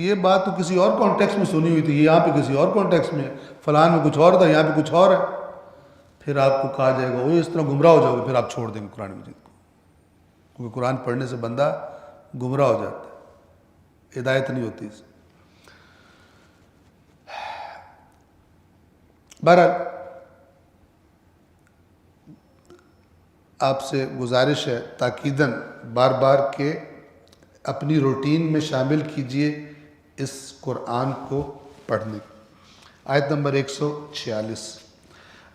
یہ بات تو کسی اور کانٹیکس میں سنی ہوئی تھی، یہ یہاں پہ کسی اور کانٹیکس میں ہے، فلان میں کچھ اور تھا، یہاں پہ کچھ اور ہے، پھر آپ کو کہا جائے گا وہ اس طرح گمراہ ہو جاؤ گے، پھر آپ چھوڑ دیں گے قرآن مجید کو، کیونکہ قرآن پڑھنے سے بندہ گمراہ ہو جاتا ہے، ہدایت نہیں ہوتی اس۔ بہرحال آپ سے گزارش ہے تاکیداً بار بار کہ اپنی روٹین میں شامل کیجئے اس قرآن کو پڑھنے۔ آیت نمبر 146،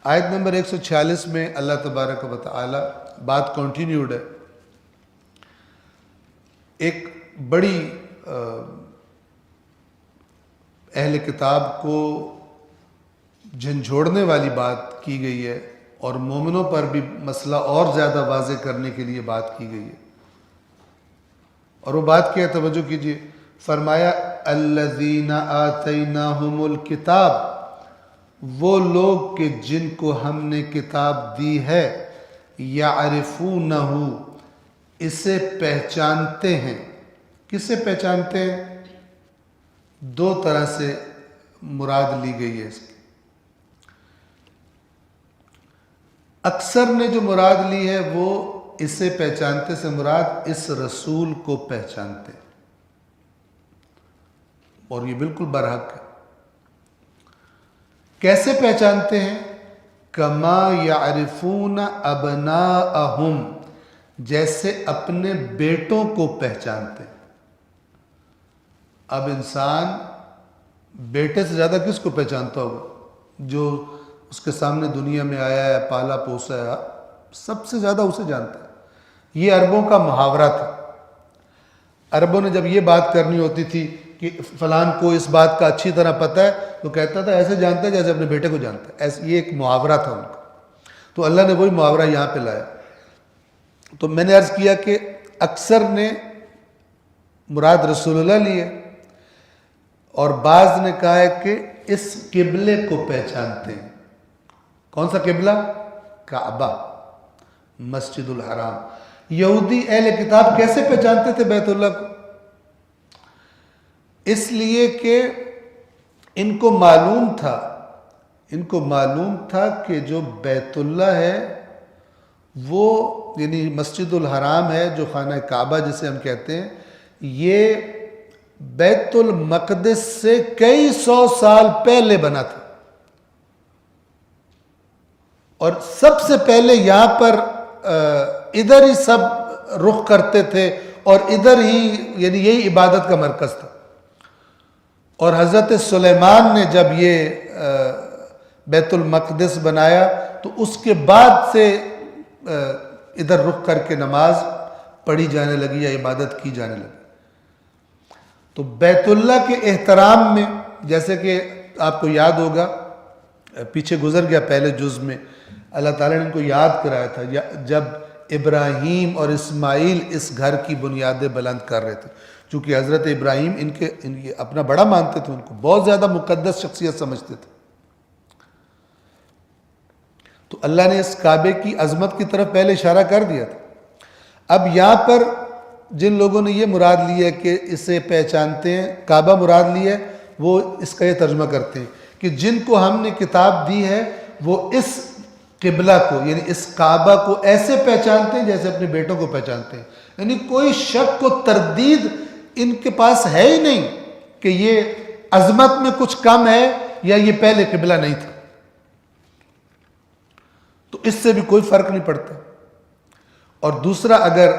آیت نمبر 146 میں اللہ تبارک و تعالی، بات کنٹینیوڈ ہے، ایک بڑی اہل کتاب کو جھنجھوڑنے والی بات کی گئی ہے، اور مومنوں پر بھی مسئلہ اور زیادہ واضح کرنے کے لیے بات کی گئی ہے، اور وہ بات کیا ہے، توجہ کیجئے، فرمایا الذین آتیناہم الکتاب، وہ لوگ کہ جن کو ہم نے کتاب دی ہے، یعرفونہ، اسے پہچانتے ہیں۔ کسے پہچانتے ہیں؟ دو طرح سے مراد لی گئی ہے اس کی، اکثر نے جو مراد لی ہے وہ اسے پہچانتے سے مراد اس رسول کو پہچانتے، اور یہ بالکل برحق ہے۔ کیسے پہچانتے ہیں؟ کما یعرفون ابناءہم، جیسے اپنے بیٹوں کو پہچانتے ہیں۔ اب انسان بیٹے سے زیادہ کس کو پہچانتا ہوگا؟ جو اس کے سامنے دنیا میں آیا ہے، پالا پوسا ہے، سب سے زیادہ اسے جانتا ہے۔ یہ عربوں کا محاورہ تھا۔ عربوں نے جب یہ بات کرنی ہوتی تھی کہ فلان کو اس بات کا اچھی طرح پتہ ہے، تو کہتا تھا ایسے جانتا ہے جیسے اپنے بیٹے کو جانتا ہے۔ ایسے یہ ایک محاورہ تھا ان کا۔ تو اللہ نے وہی محاورہ یہاں پہ لایا۔ تو میں نے عرض کیا کہ اکثر نے مراد رسول اللہ لی ہے، اور بعض نے کہا ہے کہ اس قبلے کو پہچانتے ہیں۔ کون سا قبلہ؟ کعبہ، مسجد الحرام۔ یہودی اہل کتاب کیسے پہچانتے تھے بیت اللہ کو؟ اس لیے کہ ان کو معلوم تھا کہ جو بیت اللہ ہے وہ، یعنی مسجد الحرام ہے جو خانہ کعبہ جسے ہم کہتے ہیں، یہ بیت المقدس سے کئی سو سال پہلے بنا تھا، اور سب سے پہلے یہاں پر ادھر ہی سب رخ کرتے تھے، اور ادھر ہی یعنی یہی عبادت کا مرکز تھا۔ اور حضرت سلیمان نے جب یہ بیت المقدس بنایا تو اس کے بعد سے ادھر رخ کر کے نماز پڑھی جانے لگی یا عبادت کی جانے لگی۔ تو بیت اللہ کے احترام میں، جیسے کہ آپ کو یاد ہوگا، پیچھے گزر گیا پہلے جز میں، اللہ تعالیٰ نے ان کو یاد کرایا تھا جب ابراہیم اور اسماعیل اس گھر کی بنیادیں بلند کر رہے تھے۔ چونکہ حضرت ابراہیم ان کے اپنا بڑا مانتے تھے، ان کو بہت زیادہ مقدس شخصیت سمجھتے تھے۔ تو اللہ نے اس کعبے کی عظمت کی طرف پہلے اشارہ کر دیا تھا۔ اب یہاں پر جن لوگوں نے یہ مراد لی ہے کہ اسے پہچانتے ہیں، کعبہ مراد لی ہے، وہ اس کا یہ ترجمہ کرتے ہیں کہ جن کو ہم نے کتاب دی ہے وہ اس قبلہ کو، یعنی اس کعبہ کو ایسے پہچانتے ہیں جیسے اپنے بیٹوں کو پہچانتے ہیں۔ یعنی کوئی شک و تردید ان کے پاس ہے ہی نہیں کہ یہ عظمت میں کچھ کم ہے یا یہ پہلے قبلہ نہیں تھا۔ تو اس سے بھی کوئی فرق نہیں پڑتا۔ اور دوسرا، اگر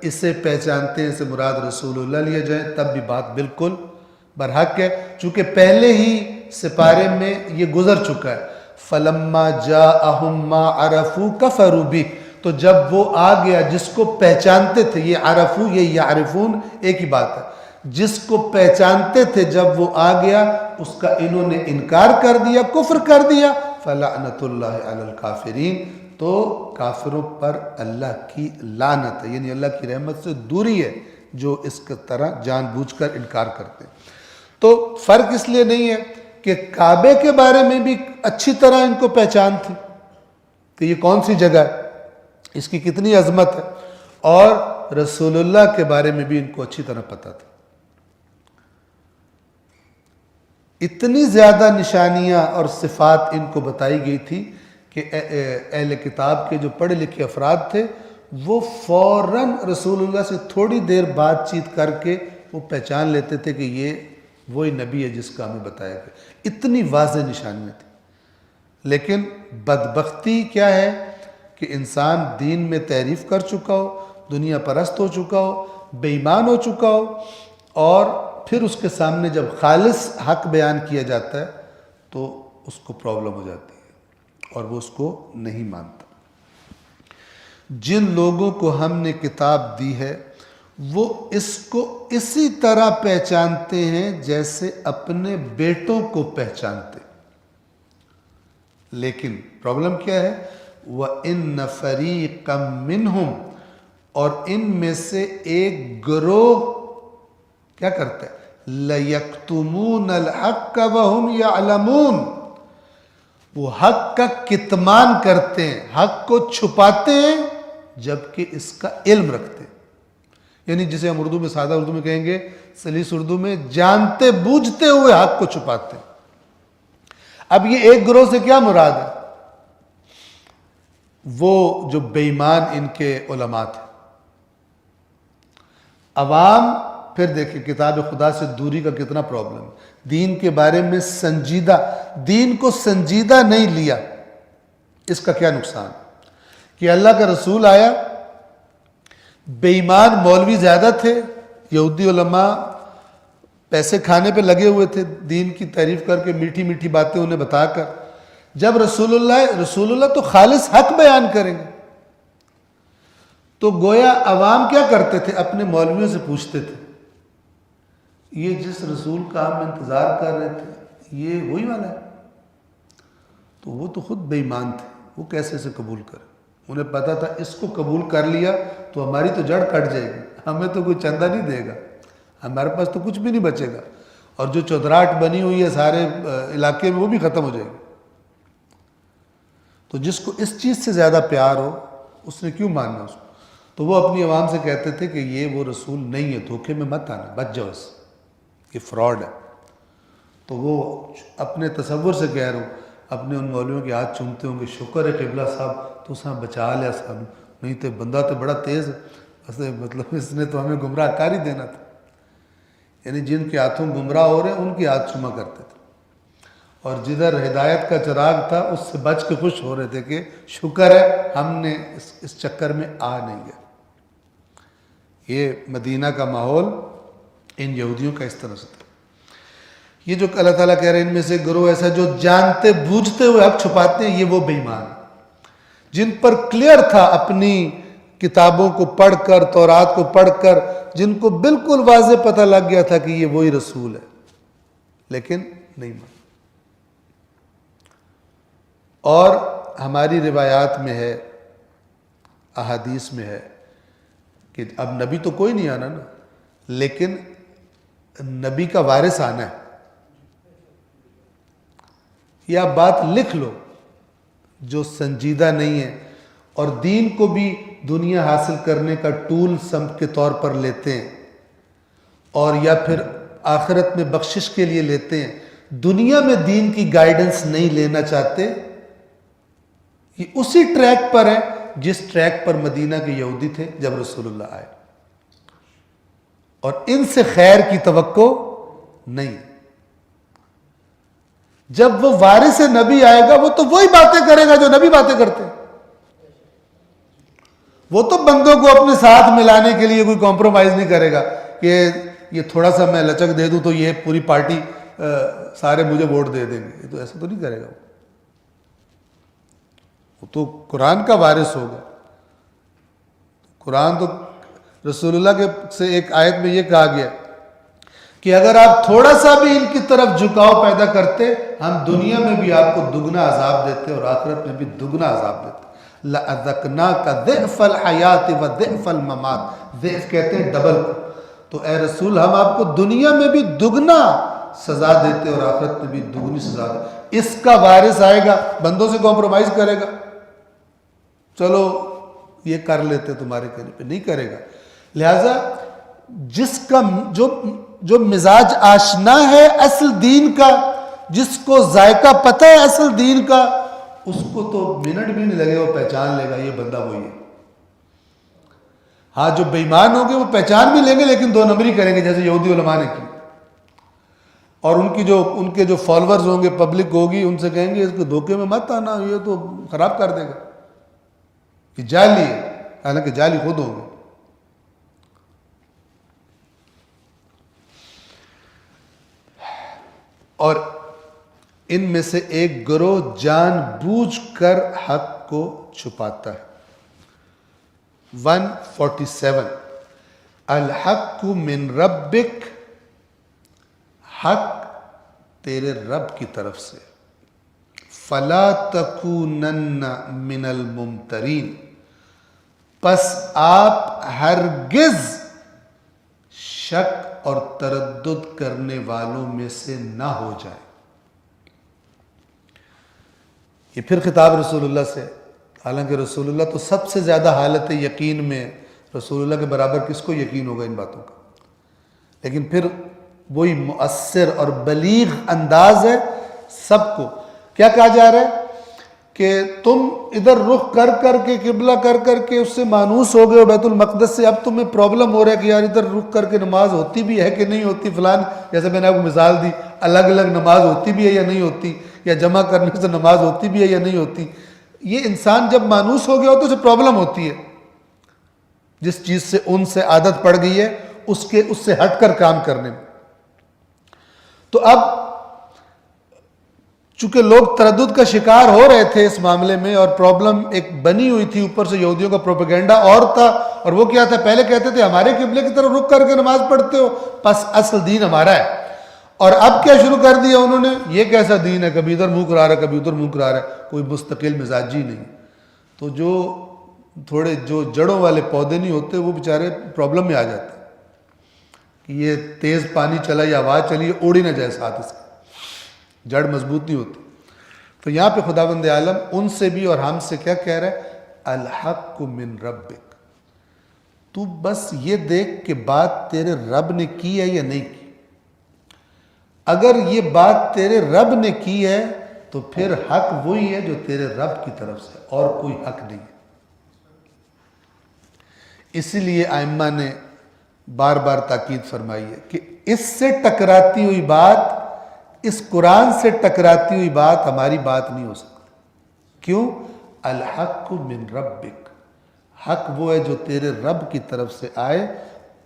اسے پہچانتے ہیں سے مراد رسول اللہ لیا جائے تب بھی بات بالکل برحق ہے، چونکہ پہلے ہی سپارے میں یہ گزر چکا ہے۔ فَلَمَّا جَاءَهُمْ مَا عَرَفُوا كَفَرُوا بِهِ، تو جب وہ آ گیا جس کو پہچانتے تھے، یہ عرفو یہ یعرفون ایک ہی بات ہے، جس کو پہچانتے تھے جب وہ آ گیا اس کا انہوں نے انکار کر دیا، کفر کر دیا، فَلَعْنَةُ اللَّهِ عَلَى الْكَافِرِينَ، تو کافروں پر اللہ کی لعنت ہے، یعنی اللہ کی رحمت سے دوری ہے جو اس کی طرح جان بوجھ کر انکار کرتے ہیں۔ تو فرق اس لیے نہیں ہے کہ کعبے کے بارے میں بھی اچھی طرح ان کو پہچان تھی کہ یہ کون سی جگہ ہے، اس کی کتنی عظمت ہے، اور رسول اللہ کے بارے میں بھی ان کو اچھی طرح پتہ تھا۔ اتنی زیادہ نشانیاں اور صفات ان کو بتائی گئی تھی کہ اہل کتاب کے جو پڑھے لکھے افراد تھے وہ فوراً رسول اللہ سے تھوڑی دیر بات چیت کر کے وہ پہچان لیتے تھے کہ یہ وہی نبی ہے جس کا ہمیں بتایا گیا۔ اتنی واضح نشانیاں تھیں۔ لیکن بدبختی کیا ہے کہ انسان دین میں تحریف کر چکا ہو، دنیا پرست ہو چکا ہو، بے ایمان ہو چکا ہو، اور پھر اس کے سامنے جب خالص حق بیان کیا جاتا ہے تو اس کو پرابلم ہو جاتی ہے اور وہ اس کو نہیں مانتا۔ جن لوگوں کو ہم نے کتاب دی ہے وہ اس کو اسی طرح پہچانتے ہیں جیسے اپنے بیٹوں کو پہچانتے، لیکن پرابلم کیا ہے؟ وَإِنَّ فَرِيقًا مِّنْهُمْ، اور ان میں سے ایک گروہ کیا کرتا ہے؟ لَيَكْتُمُونَ الْحَقَّ وَهُمْ يَعْلَمُونَ، وہ حق کا کتمان کرتے ہیں، حق کو چھپاتے ہیں جبکہ اس کا علم رکھتے ہیں۔ یعنی جسے ہم اردو میں، سادہ اردو میں کہیں گے، سلیس اردو میں، جانتے بوجھتے ہوئے حق کو چھپاتے ہیں۔ اب یہ ایک گروہ سے کیا مراد ہے؟ وہ جو بے ایمان ان کے علماء تھے۔ عوام پھر دیکھیں کتاب خدا سے دوری کا کتنا پرابلم ہے، دین کے بارے میں سنجیدہ، دین کو سنجیدہ نہیں لیا، اس کا کیا نقصان کہ اللہ کا رسول آیا، بے ایمان مولوی زیادہ تھے، یہودی علماء پیسے کھانے پہ لگے ہوئے تھے، دین کی تعریف کر کے میٹھی میٹھی باتیں انہیں بتا کر. جب رسول اللہ تو خالص حق بیان کریں گے تو گویا عوام کیا کرتے تھے؟ اپنے مولویوں سے پوچھتے تھے یہ جس رسول کا ہم انتظار کر رہے تھے یہ وہی والا ہے؟ تو وہ تو خود بے ایمان تھے، وہ کیسے اسے قبول کرے؟ انہیں پتا تھا اس کو قبول کر لیا تو ہماری تو جڑ کٹ جائے گی، ہمیں تو کوئی چندہ نہیں دے گا، ہمارے پاس تو کچھ بھی نہیں بچے گا، اور جو چودراہٹ بنی ہوئی ہے سارے علاقے میں وہ بھی ختم ہو جائے گی. تو جس کو اس چیز سے زیادہ پیار ہو اس نے کیوں ماننا اس کو؟ تو وہ اپنی عوام سے کہتے تھے کہ یہ وہ رسول نہیں ہے، دھوکے میں مت آنا، بچ جاؤ اس، یہ فراڈ ہے. تو وہ اپنے تصور سے کہہ رہا ہوں، اپنے ان مولویوں کے ہاتھ چومتے ہوں گے، شکر ہے قبلہ صاحب تو اساں بچا لیا سانو، نہیں تو بندہ تو بڑا تیز ہے، مطلب اس نے تو ہمیں گمراہ کر ہی دینا تھا. یعنی جن کے ہاتھوں گمراہ ہو رہے ہیں ان کے ہاتھ چوما کرتے تھے، اور جدھر ہدایت کا چراغ تھا اس سے بچ کے خوش ہو رہے تھے کہ شکر ہے ہم نے اس چکر میں آ نہیں گیا. یہ مدینہ کا ماحول ان یہودیوں کا اس طرح سے تھا. یہ جو اللہ تعالیٰ کہہ رہے ہیں ان میں سے گروہ ایسا جو جانتے بوجھتے ہوئے حق چھپاتے ہیں، یہ وہ بے ایمان جن پر کلیئر تھا اپنی کتابوں کو پڑھ کر، تورات کو پڑھ کر، جن کو بالکل واضح پتہ لگ گیا تھا کہ یہ وہی رسول ہے، لیکن نہیں مان. اور ہماری روایات میں ہے، احادیث میں ہے کہ اب نبی تو کوئی نہیں آنا نا، لیکن نبی کا وارث آنا ہے. یہ آپ بات لکھ لو جو سنجیدہ نہیں ہے اور دین کو بھی دنیا حاصل کرنے کا ٹول سمت کے طور پر لیتے ہیں، اور یا پھر آخرت میں بخشش کے لیے لیتے ہیں، دنیا میں دین کی گائیڈنس نہیں لینا چاہتے. یہ اسی ٹریک پر ہے جس ٹریک پر مدینہ کے یہودی تھے جب رسول اللہ آئے، اور ان سے خیر کی توقع نہیں. جب وہ وارث نبی آئے گا وہ تو وہی باتیں کرے گا جو نبی باتیں کرتے ہیں. وہ تو بندوں کو اپنے ساتھ ملانے کے لیے کوئی کمپرومائز نہیں کرے گا کہ یہ تھوڑا سا میں لچک دے دوں تو یہ پوری پارٹی سارے مجھے ووٹ دے دیں گے. یہ تو ایسا تو نہیں کرے گا. وہ تو قرآن کا وارث ہوگا. قرآن تو رسول اللہ کے سے ایک آیت میں یہ کہا گیا کہ اگر آپ تھوڑا سا بھی ان کی طرف جھکاؤ پیدا کرتے ہم دنیا میں بھی آپ کو دگنا عذاب دیتے اور آخرت میں بھی دگنا عذاب دیتے. لَأَذَقْنَاكَ ضِعْفَ الْحَيَاةِ وَضِعْفَ الْمَمَاتِ، ضعف کہتے ہیں ڈبل کو. تو اے رسول ہم آپ کو دنیا میں بھی دگنا سزا دیتے اور آخرت میں بھی دگنی سزا دیتے. اس کا وارث آئے گا، بندوں سے کمپرومائز کرے گا، چلو یہ کر لیتے تمہارے کہنے پہ، نہیں کرے گا. لہذا جس کا جو مزاج آشنا ہے اصل دین کا، جس کو ذائقہ پتہ ہے اصل دین کا، اس کو تو منٹ بھی نہیں لگے وہ پہچان لے گا یہ بندہ وہی ہے. ہاں جو بے ایمان ہوں گے وہ پہچان بھی لیں گے لیکن دو نمبری کریں گے جیسے یہودی علماء نے کی. اور ان کے جو فالورز ہوں گے، پبلک ہوگی، ان سے کہیں گے اس کو دھوکے میں مت آنا، یہ تو خراب کر دے گا، یہ جعلی ہے، حالانکہ جعلی خود ہوں گے. اور ان میں سے ایک گروہ جان بوجھ کر حق کو چھپاتا ہے. 147 الحق من ربک، حق تیرے رب کی طرف سے. فلا تکونن من الممترین، پس آپ ہرگز شک اور تردد کرنے والوں میں سے نہ ہو جائیں. یہ پھر خطاب رسول اللہ سے، حالانکہ رسول اللہ تو سب سے زیادہ حالت یقین میں، رسول اللہ کے برابر کس کو یقین ہوگا ان باتوں کا، لیکن پھر وہی مؤثر اور بلیغ انداز ہے سب کو. کیا کہا جا رہا ہے کہ تم ادھر رخ کر کر کے، قبلہ کر کر کے اس سے مانوس ہو گئے ہو بیت المقدس سے، اب تمہیں پرابلم ہو رہا ہے کہ یار ادھر رخ کر کے نماز ہوتی بھی ہے کہ نہیں ہوتی، فلان جیسے میں نے آپ کو مثال دی، الگ الگ نماز ہوتی بھی ہے یا نہیں ہوتی، یا جمع کرنے سے نماز ہوتی بھی ہے یا نہیں ہوتی. یہ انسان جب مانوس ہو گیا ہو تو اسے پرابلم ہوتی ہے. جس چیز سے ان سے عادت پڑ گئی ہے اس سے ہٹ کر کام کرنے میں. تو اب چونکہ لوگ تردد کا شکار ہو رہے تھے اس معاملے میں، اور پرابلم ایک بنی ہوئی تھی، اوپر سے یہودیوں کا پروپیگنڈا اور تھا، اور وہ کیا تھا، پہلے کہتے تھے ہمارے قبلے کی طرف رخ کر کے نماز پڑھتے ہو، پس اصل دین ہمارا ہے. اور اب کیا شروع کر دیا انہوں نے، یہ کیسا دین ہے، کبھی ادھر منہ کرا رہا ہے کبھی ادھر منہ کرا رہا ہے، کوئی مستقل مزاجی نہیں. تو جو جڑوں والے پودے نہیں ہوتے وہ بیچارے پرابلم میں آ جاتے ہیں کہ یہ تیز پانی چلا یا آواز چلی اڑ ہی نہ جائے ساتھ اس کے، جڑ مضبوط نہیں ہوتی. تو یہاں پہ خداوند عالم ان سے بھی اور ہم سے کیا کہہ رہا ہے، الحق من ربک، تو بس یہ دیکھ کہ بات تیرے رب نے کی ہے یا نہیں کی. اگر یہ بات تیرے رب نے کی ہے تو پھر حق وہی ہے جو تیرے رب کی طرف سے، اور کوئی حق نہیں ہے. اسی لیے ائمہ نے بار بار تاکید فرمائی ہے کہ اس سے ٹکراتی ہوئی بات، اس قرآن سے ٹکراتی ہوئی بات ہماری بات نہیں ہو سکتی. کیوں؟ الحق من ربک، حق وہ ہے جو تیرے رب کی طرف سے آئے.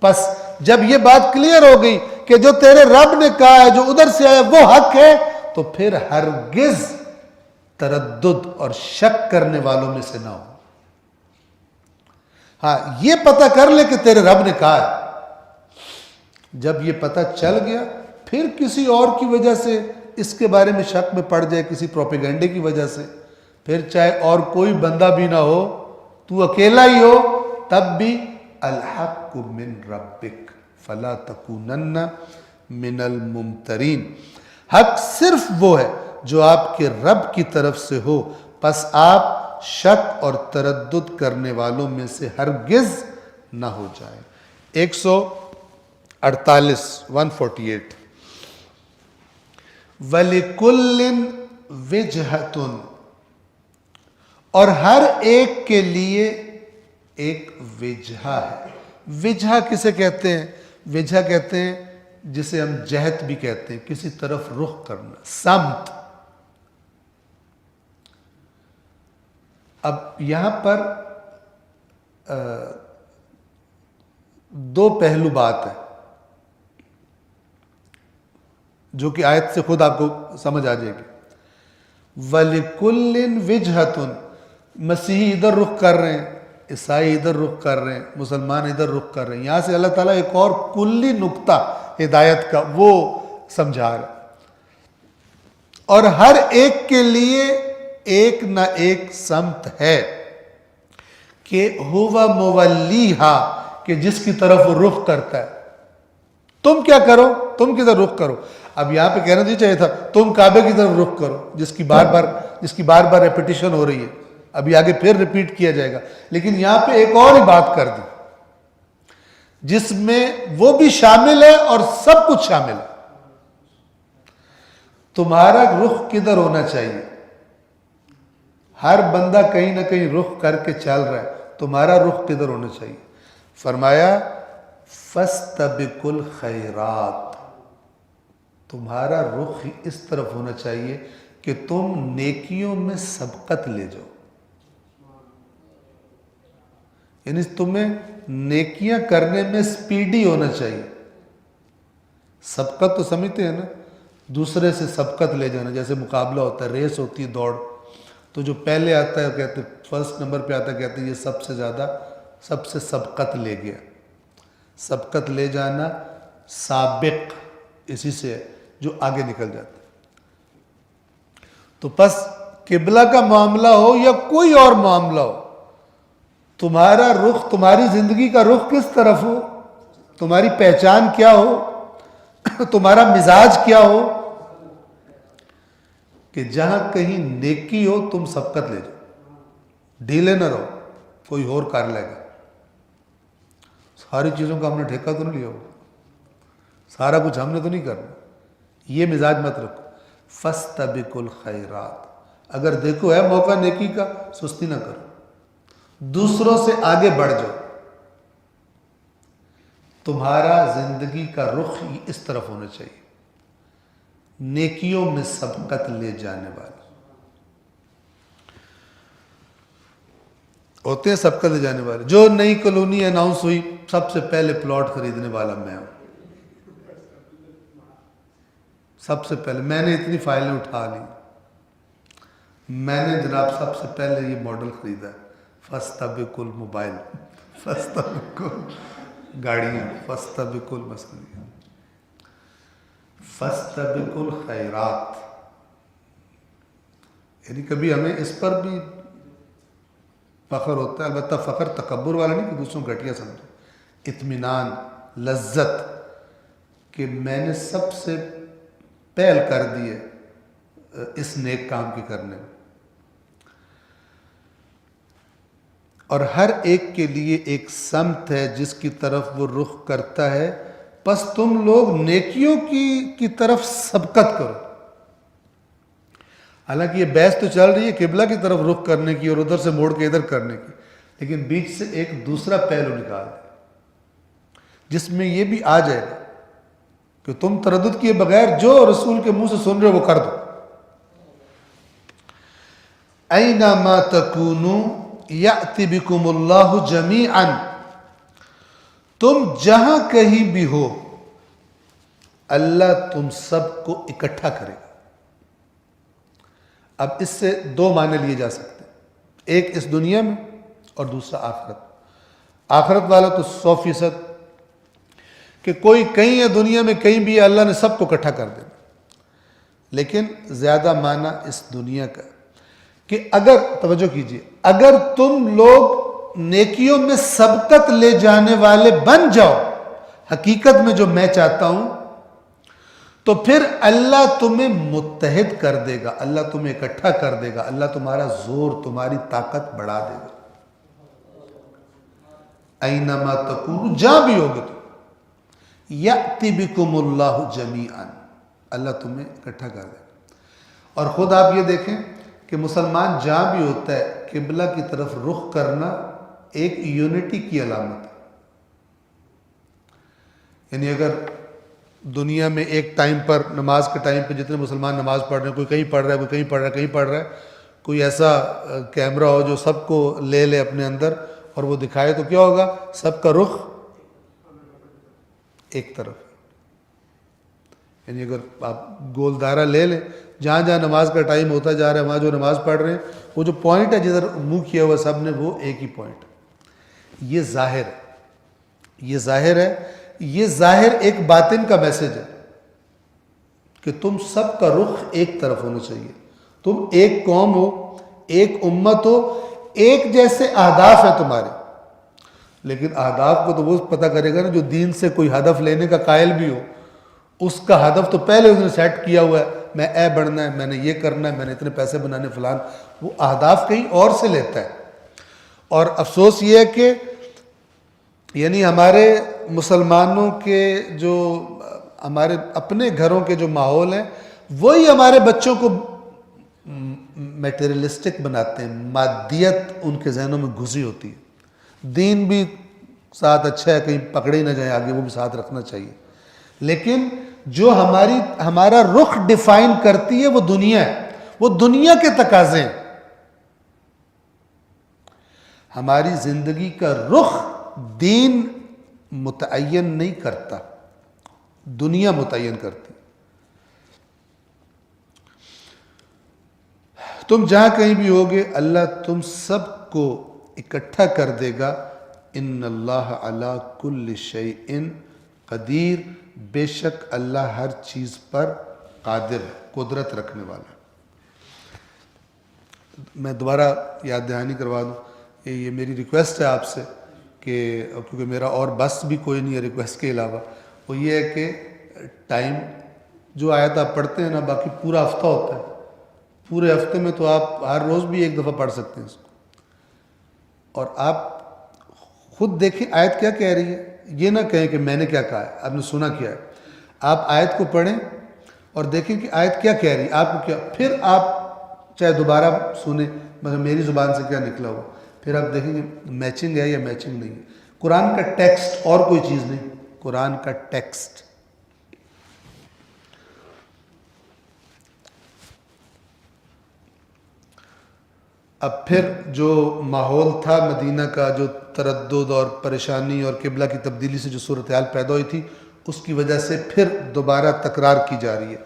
پس جب یہ بات کلیئر ہو گئی کہ جو تیرے رب نے کہا ہے، جو ادھر سے آیا وہ حق ہے، تو پھر ہرگز تردد اور شک کرنے والوں میں سے نہ ہو. ہاں یہ پتہ کر لے کہ تیرے رب نے کہا ہے. جب یہ پتہ چل گیا، پھر کسی اور کی وجہ سے اس کے بارے میں شک میں پڑ جائے، کسی پروپیگنڈے کی وجہ سے، پھر چاہے اور کوئی بندہ بھی نہ ہو، تو اکیلا ہی ہو، تب بھی الحق من ربک فلا تکونن من الممترین. حق صرف وہ ہے جو آپ کے رب کی طرف سے ہو، پس آپ شک اور تردد کرنے والوں میں سے ہرگز نہ ہو جائیں. 148 148 وَلِكُلٍّ وِجْهَةٌ، اور ہر ایک کے لیے ایک وجہہ ہے. وجہہ کسے کہتے ہیں؟ وجہہ کہتے ہیں جسے ہم جہت بھی کہتے ہیں، کسی طرف رخ کرنا، سمت. اب یہاں پر دو پہلو بات ہے جو کہ آیت سے خود آپ کو سمجھ آ جائے گی. وَلِكُلٍّ وِجْهَةٌ، مسیحی ادھر رخ کر رہے ہیں، عیسائی ادھر رخ کر رہے ہیں، مسلمان ادھر رخ کر رہے ہیں. یہاں سے اللہ تعالیٰ ایک اور کلی نقطہ ہدایت کا وہ سمجھا رہا ہے. اور ہر ایک کے لیے ایک نہ ایک سمت ہے کہ ہوا مولیہا، کہ جس کی طرف وہ رخ کرتا ہے. تم کیا کرو، تم کدھر رخ کرو. اب یہاں پہ کہنا نہیں چاہیے تھا تم کعبے کی طرف رخ کرو، جس کی بار بار ریپیٹیشن ہو رہی ہے، ابھی آگے پھر ریپیٹ کیا جائے گا. لیکن یہاں پہ ایک اور ہی بات کر دی جس میں وہ بھی شامل ہے اور سب کچھ شامل ہے. تمہارا رخ کدھر ہونا چاہیے؟ ہر بندہ کہیں نہ کہیں رخ کر کے چل رہا ہے، تمہارا رخ کدھر ہونا چاہیے؟ فرمایا فَاسْتَبِقُوا الْخَيْرَاتِ، تمہارا رخ اس طرف ہونا چاہیے کہ تم نیکیوں میں سبقت لے جاؤ. یعنی تمہیں نیکیاں کرنے میں سپیڈی ہونا چاہیے. سبقت تو سمجھتے ہیں نا، دوسرے سے سبقت لے جانا. جیسے مقابلہ ہوتا ہے، ریس ہوتی ہے، دوڑ، تو جو پہلے آتا ہے کہتے فرسٹ نمبر پہ آتا ہے، کہتے ہیں یہ سب سے زیادہ، سب سے سبقت لے گیا. سبقت لے جانا سابق اسی سے ہے جو آگے نکل جاتا ہے. تو پس قبلہ کا معاملہ ہو یا کوئی اور معاملہ ہو، تمہارا رخ، تمہاری زندگی کا رخ کس طرف ہو، تمہاری پہچان کیا ہو، تمہارا مزاج کیا ہو، کہ جہاں کہیں نیکی ہو تم سبقت لے جاؤ، ڈھیلے نہ رہو، کوئی اور کر لے گا. ساری چیزوں کا ہم نے ٹھیکہ تو نہیں لیا ہو، سارا کچھ ہم نے تو نہیں کرنا. یہ مزاج مت رکھو. فَاسْتَبِقُوا الْخَيْرَاتِ، اگر دیکھو ہے موقع نیکی کا، سستی نہ کرو، دوسروں سے آگے بڑھ جاؤ. تمہارا زندگی کا رخ اس طرف ہونا چاہیے، نیکیوں میں سبقت لے جانے والے ہوتے ہیں. سبقت لے جانے والے، جو نئی کالونی اناؤنس ہوئی سب سے پہلے پلاٹ خریدنے والا میں ہوں، سب سے پہلے میں نے اتنی فائلیں اٹھا لی، میں نے جناب سب سے پہلے یہ ماڈل خریدا ہے، فاستبقوا الموبائل، فاستبقوا گاڑیاں، فاستبقوا المساجد، فاستبقوا الخیرات. یعنی کبھی ہمیں اس پر بھی فخر ہوتا ہے، البتہ فخر تکبر والا نہیں کہ دوسروں کو گھٹیا سمجھو، اطمینان، لذت کہ میں نے سب سے پہل کر دی ہے اس نیک کام کے کرنے میں. اور ہر ایک کے لیے ایک سمت ہے جس کی طرف وہ رخ کرتا ہے، پس تم لوگ نیکیوں کی طرف سبقت کرو. حالانکہ یہ بحث تو چل رہی ہے قبلہ کی طرف رخ کرنے کی اور ادھر سے موڑ کے ادھر کرنے کی، لیکن بیچ سے ایک دوسرا پہلو نکال دیں جس میں یہ بھی آ جائے گا کہ تم تردد کیے بغیر جو رسول کے منہ سے سن رہے ہو وہ کر دو. اینما تکونوا یأتی بکم اللہ جمیعا، تم جہاں کہیں بھی ہو اللہ تم سب کو اکٹھا کرے گا. اب اس سے دو معنی لیے جا سکتے ہیں، ایک اس دنیا میں اور دوسرا آخرت. آخرت والا تو 100% کہ کوئی کہیں ہے دنیا میں کہیں بھی ہے، اللہ نے سب کو اکٹھا کر دینا. لیکن زیادہ معنی اس دنیا کا کہ اگر توجہ کیجئے، اگر تم لوگ نیکیوں میں سبقت لے جانے والے بن جاؤ حقیقت میں جو میں چاہتا ہوں، تو پھر اللہ تمہیں متحد کر دے گا، اللہ تمہیں اکٹھا کر دے گا، اللہ تمہارا زور، تمہاری طاقت بڑھا دے گا. اینما تکونوا، جہاں بھی ہوگے تو یأتی بکم اللہ جمیعا، اللہ تمہیں اکٹھا کر دے گا. اور خود آپ یہ دیکھیں کہ مسلمان جہاں بھی ہوتا ہے قبلہ کی طرف رخ کرنا ایک یونٹی کی علامت ہے. یعنی اگر دنیا میں ایک ٹائم پر نماز کے ٹائم پہ جتنے مسلمان نماز پڑھ رہے ہیں، کوئی کہیں پڑھ رہا ہے، کوئی کہیں پڑھ رہا ہے، کہیں پڑھ رہا ہے، کوئی ایسا کیمرہ ہو جو سب کو لے لے اپنے اندر اور وہ دکھائے، تو کیا ہوگا؟ سب کا رخ ایک طرف. یعنی اگر آپ گول دائرہ لے لیں، جہاں جہاں نماز کا ٹائم ہوتا جا رہا ہے وہاں جو نماز پڑھ رہے ہیں، وہ جو پوائنٹ ہے جدھر منہ کیا ہوا سب نے، وہ ایک ہی پوائنٹ. یہ ظاہر ہے، یہ ظاہر ہے، یہ ظاہر ایک باطن کا میسج ہے کہ تم سب کا رخ ایک طرف ہونا چاہیے. تم ایک قوم ہو، ایک امت ہو، ایک جیسے اہداف ہیں تمہارے. لیکن اہداف کو تو وہ پتہ کرے گا نا جو دین سے کوئی ہدف لینے کا قائل بھی ہو. اس کا ہدف تو پہلے اس نے سیٹ کیا ہوا ہے، میں اے بڑھنا ہے، میں نے یہ کرنا ہے، میں نے اتنے پیسے بنانے فلان. وہ اہداف کہیں اور سے لیتا ہے. اور افسوس یہ ہے کہ یعنی ہمارے مسلمانوں کے جو ہمارے اپنے گھروں کے جو ماحول ہیں وہی ہمارے بچوں کو میٹیریلسٹک بناتے ہیں. مادیت ان کے ذہنوں میں گھسی ہوتی ہے. دین بھی ساتھ اچھا ہے، کہیں پکڑے ہی نہ جائیں آگے، وہ بھی ساتھ رکھنا چاہیے. لیکن جو ہمارا رخ ڈیفائن کرتی ہے وہ دنیا ہے، وہ دنیا کے تقاضے ہیں. ہماری زندگی کا رخ دین متعین نہیں کرتا، دنیا متعین کرتی. تم جہاں کہیں بھی ہوگے اللہ تم سب کو اکٹھا کر دے گا. ان اللہ علی کل شیء قدیر، بے شک اللہ ہر چیز پر قادر ہے، قدرت رکھنے والا. میں دوبارہ یاد دہانی کروا دوں، یہ میری ریکویسٹ ہے آپ سے کہ کیونکہ میرا اور بس بھی کوئی نہیں ہے ریکویسٹ کے علاوہ، وہ یہ ہے کہ ٹائم جو آیت آپ پڑھتے ہیں نا، باقی پورا ہفتہ ہوتا ہے، پورے ہفتے میں تو آپ ہر روز بھی ایک دفعہ پڑھ سکتے ہیں اس کو. اور آپ خود دیکھیں آیت کیا کہہ رہی ہے، یہ نہ کہیں کہ میں نے کیا کہا ہے، آپ نے سنا کیا ہے. آپ آیت کو پڑھیں اور دیکھیں کہ آیت کیا کہہ رہی ہے، آپ کو کیا، پھر آپ چاہے دوبارہ سنیں مگر میری زبان سے کیا نکلا ہوا، پھر آپ دیکھیں گے میچنگ ہے یا میچنگ نہیں ہے. قرآن کا ٹیکسٹ اور کوئی چیز نہیں، قرآن کا ٹیکسٹ. اب پھر جو ماحول تھا مدینہ کا، جو تردد اور پریشانی اور قبلہ کی تبدیلی سے جو صورتحال پیدا ہوئی تھی، اس کی وجہ سے پھر دوبارہ تکرار کی جا رہی ہے.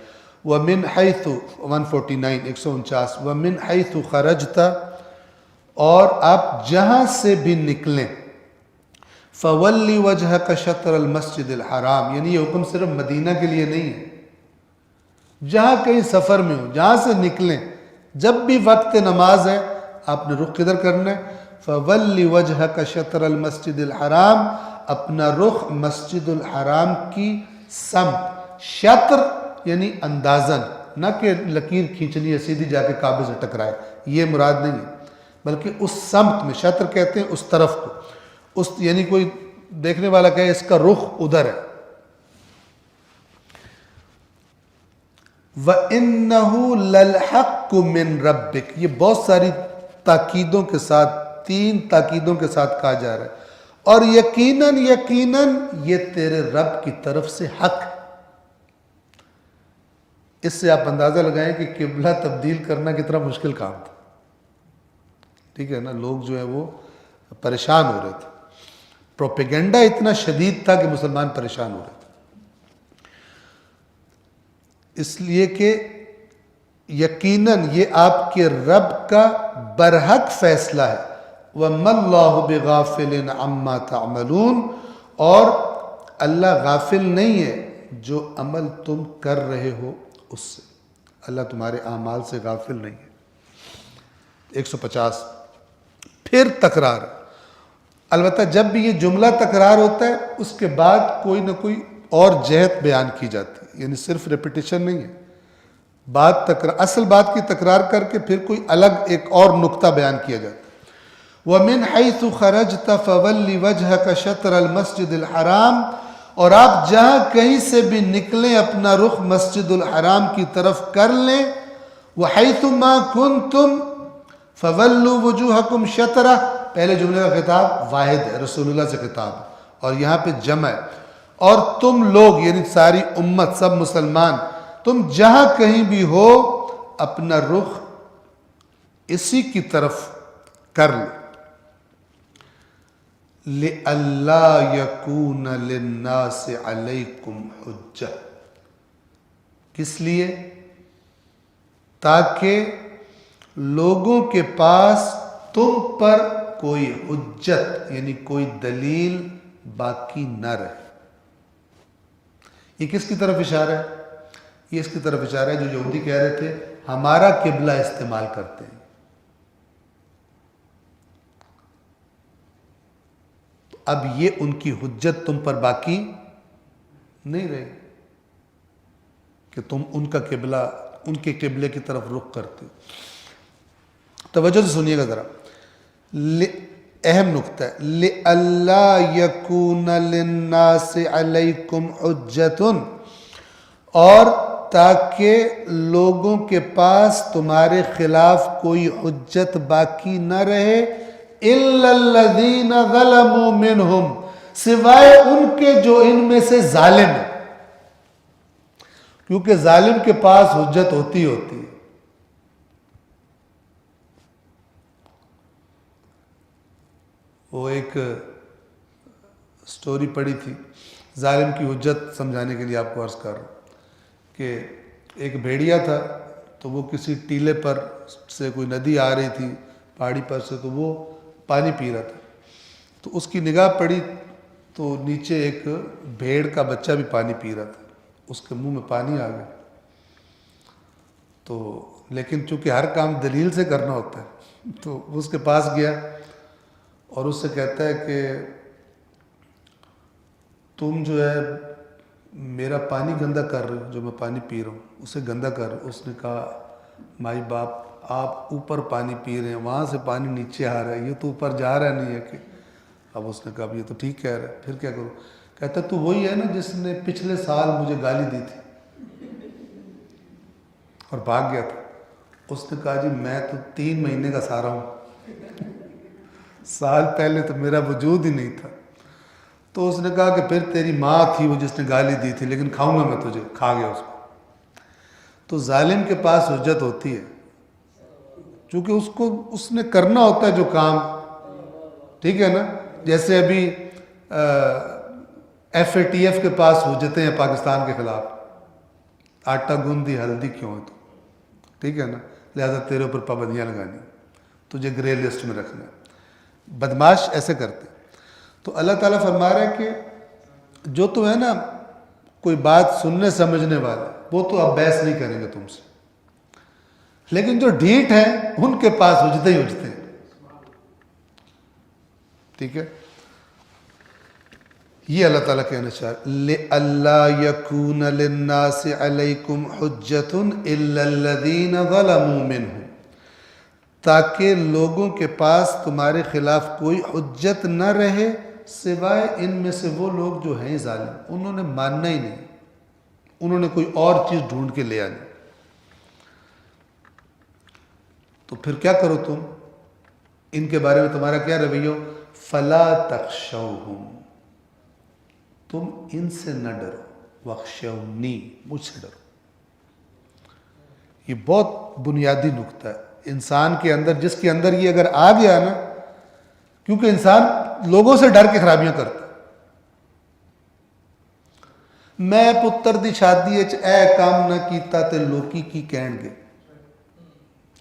وَمِنْ حَيْثُ 149 149 وَمِنْ حَيْثُ خَرَجْتَ اور آپ جہاں سے بھی نکلیں فَوَلِّ وَجْهَكَ شَطْرَ الْمَسْجِدِ الْحَرَامِ یعنی یہ حکم صرف مدینہ کے لیے نہیں ہے، جہاں کہیں سفر میں ہو جہاں سے نکلیں جب بھی وقت نماز ہے آپ نے رخ کدھر کرنا ہے؟ فَوَلِّ وَجْهَكَ شَطْرَ الْمَسْجِدِ الْحَرَامِ اپنا رخ مسجد الحرام کی سمت، شطر یعنی اندازن، نہ کہ لکیر کھینچنی ہے سیدھی جا کے کعبے سے ٹکرائے، یہ مراد نہیں ہے، بلکہ اس سمت میں، شطر کہتے ہیں اس طرف کو، اس یعنی کوئی دیکھنے والا کہے اس کا رخ ادھر ہے۔ وَإِنَّهُ لَلْحَقُّ مِن رَبِّكَ یہ بہت ساری تاکیدوں کے ساتھ، 3 تاکیدوں کے ساتھ کہا جا رہا ہے، اور یقیناً یقیناً یہ تیرے رب کی طرف سے حق ہے۔ اس سے آپ اندازہ لگائیں کہ قبلہ تبدیل کرنا کتنا مشکل کام تھا، ٹھیک ہے نا، لوگ جو ہے وہ پریشان ہو رہے تھے، پروپیگنڈا اتنا شدید تھا کہ مسلمان پریشان ہو رہے تھے، اس لیے کہ یقیناً یہ آپ کے رب کا برحق فیصلہ ہے۔ وَمَا اللَّهُ بِغَافِلٍ عَمَّا تَعْمَلُونَ اور اللہ غافل نہیں ہے جو عمل تم کر رہے ہو اس سے، اللہ تمہارے اعمال سے غافل نہیں ہے۔ 150 پھر تکرار، البتہ جب بھی یہ جملہ تکرار ہوتا ہے اس کے بعد کوئی نہ کوئی اور جہت بیان کی جاتی ہے، یعنی صرف ریپیٹیشن نہیں ہے، بات تکرار، اصل بات کی تکرار کر کے پھر کوئی الگ ایک اور نقطہ بیان کیا جاتا ہے۔ وَمِنْ حَيْثُ خَرَجْتَ فَوَلِّ وَجْهَكَ شَطْرَ الْمَسْجِدِ الْحَرَامِ اور آپ جہاں کہیں سے بھی نکلیں اپنا رخ مسجد الحرام کی طرف کر لیں۔ وَحَيْثُ مَا كُنْتُمْ فَوَلُّوا وُجُوهَكُمْ شَطْرَهُ پہلے جملے کا خطاب واحد ہے، رسول اللہ سے خطاب ہے، اور یہاں پہ جمع ہے، اور تم لوگ یعنی ساری امت، سب مسلمان، تم جہاں کہیں بھی ہو اپنا رخ اسی کی طرف کر لو۔ لِأَلَّا يَكُونَ لِلنَّاسِ عَلَيْكُمْ حُجَّةٌ کس لیے؟ تاکہ لوگوں کے پاس تم پر کوئی حجت یعنی کوئی دلیل باقی نہ رہے۔ یہ کس کی طرف اشارہ ہے؟ یہ اس کی طرف اشارہ ہے جو یہودی کہہ رہے تھے ہمارا قبلہ استعمال کرتے ہیں، اب یہ ان کی حجت تم پر باقی نہیں رہے کہ تم ان کا قبلہ، ان کے قبلے کی طرف رخ کرتے ہو۔ توجہ سے سنیے گا ذرا، اہم نقطہ ہے، لِأَلَّا يَكُونَ لِلنَّاسِ عَلَيْكُمْ حُجَّةٌ اور تاکہ لوگوں کے پاس تمہارے خلاف کوئی حجت باقی نہ رہے، إِلَّا الَّذِينَ ظَلَمُوا مِنْهُمْ سوائے ان کے جو ان میں سے ظالم ہیں، کیونکہ ظالم کے پاس حجت ہوتی ہے۔ وہ ایک سٹوری پڑھی تھی، ظالم کی حجت سمجھانے کے لیے آپ کو عرض کر رہا ہوں کہ ایک بھیڑیا تھا، تو وہ کسی ٹیلے پر سے کوئی ندی آ رہی تھی پہاڑی پر سے، تو وہ پانی پی رہا تھا، تو اس کی نگاہ پڑی تو نیچے ایک بھیڑ کا بچہ بھی پانی پی رہا تھا، اس کے منہ میں پانی آ گیا، تو لیکن چونکہ ہر کام دلیل سے کرنا ہوتا ہے تو اس کے پاس گیا اور اس سے کہتا ہے کہ تم جو ہے میرا پانی گندا کر رہے ہو، جو میں پانی پی رہا ہوں اسے گندا کر رہے ہو۔ اس نے کہا مائی باپ آپ اوپر پانی پی رہے ہیں، وہاں سے پانی نیچے آ رہا ہے، یہ تو اوپر جا رہا نہیں ہے کہ۔ اب اس نے کہا یہ تو ٹھیک کہہ رہا ہے، پھر کیا کروں؟ کہتا تو وہی ہے نا جس نے پچھلے سال مجھے گالی دی تھی اور بھاگ گیا تھا۔ اس نے کہا جی میں تو 3 مہینے کا سارا ہوں، سال پہلے تو میرا وجود ہی نہیں تھا۔ تو اس نے کہا کہ پھر تیری ماں تھی وہ جس نے گالی دی تھی، لیکن کھاؤں گا میں تجھے، کھا گیا اس کو۔ تو ظالم کے پاس حجت ہوتی ہے چونکہ اس کو اس نے کرنا ہوتا ہے جو کام، ٹھیک ہے نا، جیسے ابھی FATF کے پاس حجتیں ہیں پاکستان کے خلاف، آٹا گوندھی ہلدی کیوں ہے تو، ٹھیک ہے نا، لہذا تیرے اوپر پابندیاں لگانی، تجھے گرے لسٹ میں رکھنا ہے۔ بدماش ایسے کرتے۔ تو اللہ تعالیٰ فرما رہا ہے کہ جو تو ہے نا کوئی بات سننے سمجھنے والا، وہ تو اب بحث نہیں کریں گے تم سے، لیکن جو ڈھیٹ ہیں ان کے پاس اجتے ہی اجتے ہیں، ٹھیک ہے۔ یہ اللہ تعالیٰ کہنا چاہ رہا لِأَلَّا يَكُونَ لِلنَّاسِ عَلَيْكُمْ حُجَّةٌ إِلَّا الَّذِينَ ظَلَمُوا مِنْهُمْ، تاکہ لوگوں کے پاس تمہارے خلاف کوئی حجت نہ رہے سوائے ان میں سے وہ لوگ جو ہیں ظالم، انہوں نے ماننا ہی نہیں، انہوں نے کوئی اور چیز ڈھونڈ کے لے آنی۔ تو پھر کیا کرو تم ان کے بارے میں، تمہارا کیا رویہ؟ فَلَا تَخْشَوْهُمْ، تم ان سے نہ ڈرو، وَخْشَوْنِي، مجھ سے ڈرو۔ یہ بہت بنیادی نقطہ ہے انسان کے اندر، جس کے اندر یہ اگر آ گیا نا، کیونکہ انسان لوگوں سے ڈر کے خرابیاں کرتا ہے۔ میں پتر دی شادی اے کام نہ کیتا تے لوکی کی کہن گے،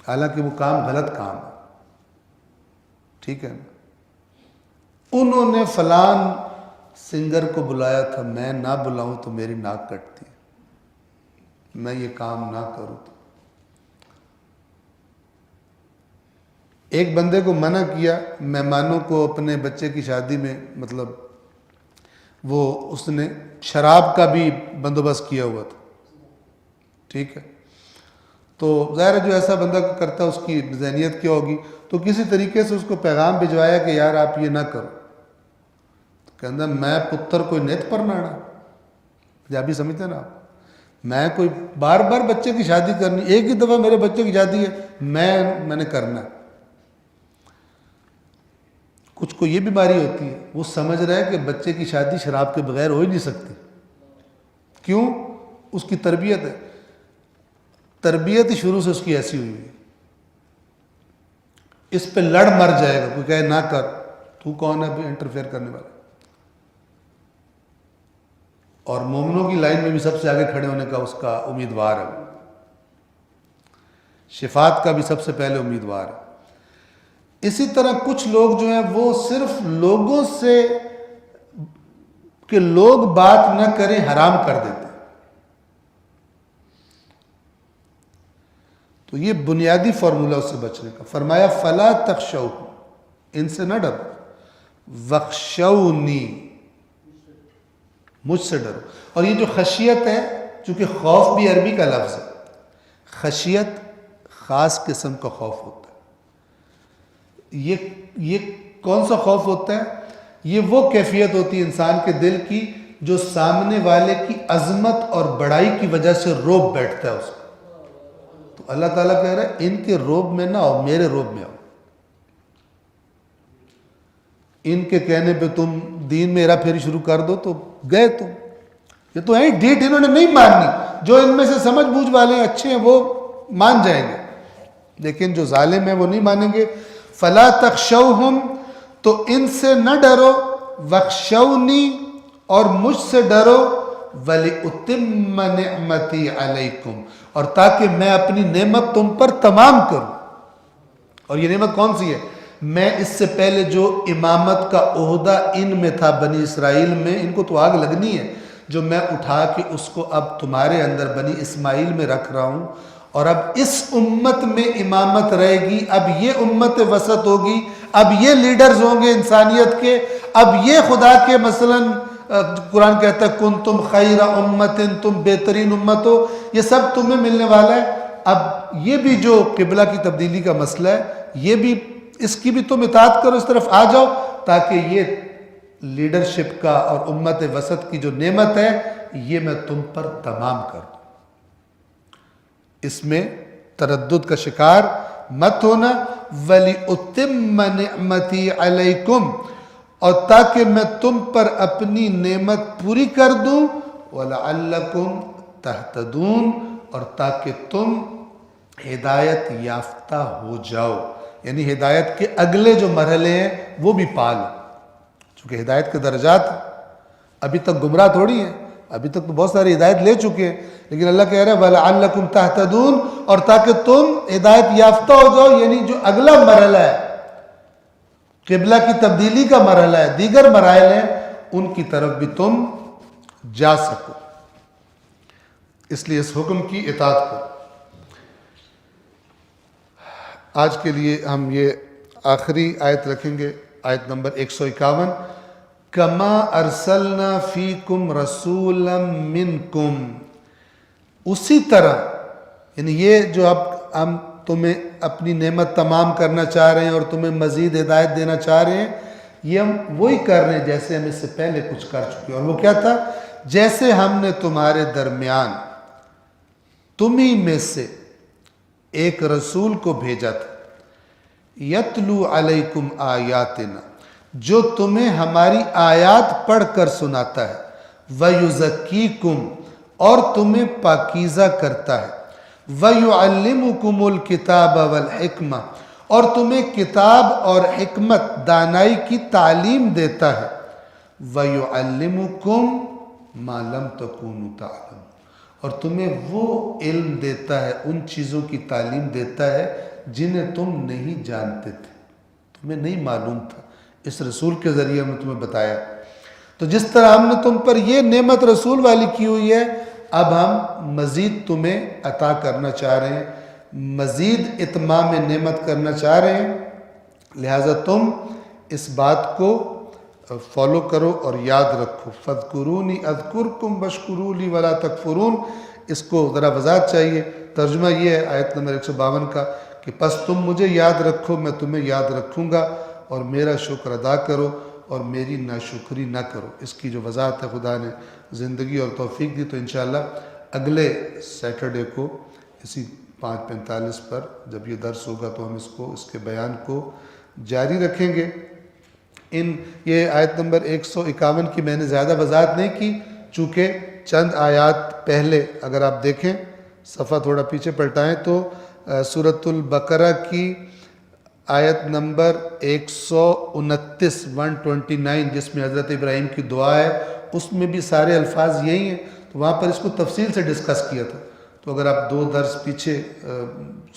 حالانکہ وہ کام غلط کام ہے، ٹھیک ہے نا۔ انہوں نے فلان سنگر کو بلایا تھا، میں نہ بلاؤں تو میری ناک کٹتی ہے، میں یہ کام نہ کروں تو۔ ایک بندے کو منع کیا مہمانوں کو اپنے بچے کی شادی میں، مطلب وہ اس نے شراب کا بھی بندوبست کیا ہوا تھا، ٹھیک ہے۔ تو ظاہر ہے جو ایسا بندہ کرتا ہے اس کی ذہنیت کیا ہوگی، تو کسی طریقے سے اس کو پیغام بھجوایا کہ یار آپ یہ نہ کرو۔ تو کہنا میں پتر کوئی نیت پر ناڑا، پنجابی سمجھتے ہیں نا آپ، میں کوئی بار بار بچے کی شادی کرنی، ایک ہی دفعہ میرے بچے کی شادی ہے، میں نے کرنا ہے۔ کچھ کو یہ بیماری ہوتی ہے، وہ سمجھ رہا ہے کہ بچے کی شادی شراب کے بغیر ہو ہی نہیں سکتی، کیوں؟ اس کی تربیت ہے، تربیت ہی شروع سے اس کی ایسی ہوئی ہے، اس پہ لڑ مر جائے گا، کوئی کہے نہ کر، تو کون ہے بھی انٹرفیئر کرنے والا۔ اور مومنوں کی لائن میں بھی سب سے آگے کھڑے ہونے کا اس کا امیدوار ہے، شفاعت کا بھی سب سے پہلے امیدوار ہے۔ اسی طرح کچھ لوگ جو ہیں وہ صرف لوگوں سے کہ لوگ بات نہ کریں حرام کر دیتے ہیں۔ تو یہ بنیادی فارمولہ اس سے بچنے کا، فرمایا فلا تخشوہم، ان سے نہ ڈرو، وخشونی، مجھ سے ڈرو۔ اور یہ جو خشیت ہے، چونکہ خوف بھی عربی کا لفظ ہے، خشیت خاص قسم کا خوف ہوتا ہے۔ یہ کون سا خوف ہوتا ہے؟ یہ وہ کیفیت ہوتی ہے انسان کے دل کی جو سامنے والے کی عظمت اور بڑائی کی وجہ سے روب بیٹھتا ہے اس کو۔ تو اللہ تعالیٰ کہہ رہا ہے ان کے روب میں نہ آؤ، میرے روب میں آؤ۔ ان کے کہنے پہ تم دین میں ہیرا پھیری شروع کر دو تو گئے تم۔ یہ تو ہیں ڈیٹ، انہوں نے نہیں ماننی۔ جو ان میں سے سمجھ بوجھ والے ہیں، اچھے ہیں، وہ مان جائیں گے، لیکن جو ظالم ہیں وہ نہیں مانیں گے۔ فلا تخشوہم، تو ان سے نہ ڈرو، وخشونی، اور مجھ سے ڈرو، وَلِأُتِمَّ نِعْمَتِي عَلَيْكُمْ، اور تاکہ میں اپنی نعمت تم پر تمام کروں۔ اور یہ نعمت کون سی ہے؟ میں اس سے پہلے جو امامت کا عہدہ ان میں تھا بنی اسرائیل میں، ان کو تو آگ لگنی ہے، جو میں اٹھا کے اس کو اب تمہارے اندر بنی اسماعیل میں رکھ رہا ہوں، اور اب اس امت میں امامت رہے گی، اب یہ امت وسط ہوگی، اب یہ لیڈرز ہوں گے انسانیت کے، اب یہ خدا کے مثلا قرآن کہتا ہے کنتم خیر امت، تم بہترین امت ہو، یہ سب تمہیں ملنے والا ہے۔ اب یہ بھی جو قبلہ کی تبدیلی کا مسئلہ ہے، یہ بھی اس کی بھی تم اطاعت کرو، اس طرف آ جاؤ، تاکہ یہ لیڈرشپ کا اور امت وسط کی جو نعمت ہے یہ میں تم پر تمام کر دوں۔ اس میں تردد کا شکار مت ہونا۔ وَلِأُتِمَّ نِعْمَتِي عَلَيْكُمْ، اور تاکہ میں تم پر اپنی نعمت پوری کر دوں، وَلَعَلَّكُمْ تَهْتَدُونَ، اور تاکہ تم ہدایت یافتہ ہو جاؤ، یعنی ہدایت کے اگلے جو مرحلے ہیں وہ بھی پالو، چونکہ ہدایت کے درجات ابھی تک گمراہ تھوڑی ہیں، ابھی تک تو بہت ساری ہدایت لے چکے ہیں، لیکن اللہ کہہ رہا ہے وَلَعَلَّكُمْ تَهْتَدُونَ، اور تاکہ تم ہدایت یافتہ ہو جاؤ، یعنی جو اگلا مرحلہ ہے قبلہ کی تبدیلی کا مرحلہ ہے، دیگر مراحل ہیں، ان کی طرف بھی تم جا سکو، اس لیے اس حکم کی اطاعت کرو۔ آج کے لیے ہم یہ آخری آیت رکھیں گے، آیت نمبر 151، کما ارسلنا فیکم رسولا منکم، اسی طرح، یعنی یہ جو اب ہم تمہیں اپنی نعمت تمام کرنا چاہ رہے ہیں اور تمہیں مزید ہدایت دینا چاہ رہے ہیں، یہ ہم وہی کر رہے ہیں جیسے ہم اس سے پہلے کچھ کر چکے ہیں، اور وہ کیا تھا؟ جیسے ہم نے تمہارے درمیان تمہیں میں سے ایک رسول کو بھیجا تھا، یتلو علیکم آیاتنا، جو تمہیں ہماری آیات پڑھ کر سناتا ہے، وَيُزَكِّيكُمْ، اور تمہیں پاکیزہ کرتا ہے، وَيُعَلِّمُكُمُ الْكِتَابَ وَالْحِكْمَةَ، اور تمہیں کتاب اور حکمت دانائی کی تعلیم دیتا ہے، وَيُعَلِّمُكُمْ مَا لَمْ تَكُونُوا تَعْلَمُونَ، اور تمہیں وہ علم دیتا ہے، ان چیزوں کی تعلیم دیتا ہے جنہیں تم نہیں جانتے تھے، تمہیں نہیں معلوم تھا، اس رسول کے ذریعے ہم نے تمہیں بتایا۔ تو جس طرح ہم نے تم پر یہ نعمت رسول والی کی ہوئی ہے، اب ہم مزید تمہیں عطا کرنا چاہ رہے ہیں، مزید اتمام نعمت کرنا چاہ رہے ہیں، لہٰذا تم اس بات کو فالو کرو اور یاد رکھو، فَاذْكُرُونِي أَذْكُرْكُمْ وَاشْكُرُوا لِي وَلَا تَكْفُرُونَ۔ اس کو ذرا وضاحت چاہیے، ترجمہ یہ ہے آیت نمبر 152 کا کہ پس تم مجھے یاد رکھو، میں تمہیں یاد رکھوں گا، اور میرا شکر ادا کرو اور میری ناشکری نہ کرو۔ اس کی جو وضاحت ہے خدا نے زندگی اور توفیق دی، تو انشاءاللہ اگلے سیٹرڈے کو اسی 5:45 پر جب یہ درس ہوگا تو ہم اس کے بیان کو جاری رکھیں گے۔ یہ آیت نمبر 151 کی میں نے زیادہ وضاحت نہیں کی، چونکہ چند آیات پہلے اگر آپ دیکھیں، صفحہ تھوڑا پیچھے پلٹائیں تو سورۃ البقرہ کی آیت نمبر 129 جس میں حضرت ابراہیم کی دعا ہے، اس میں بھی سارے الفاظ یہی ہیں، تو وہاں پر اس کو تفصیل سے ڈسکس کیا تھا۔ تو اگر آپ 2 درس پیچھے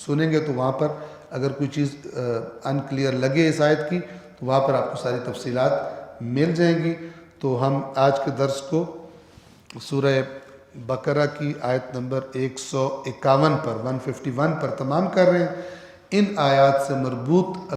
سنیں گے تو وہاں پر اگر کوئی چیز انکلیئر لگے اس آیت کی، تو وہاں پر آپ کو ساری تفصیلات مل جائیں گی۔ تو ہم آج کے درس کو سورہ بقرہ کی آیت نمبر 151 پر 151 پر تمام کر رہے ہیں۔ ان آیات سے مربوط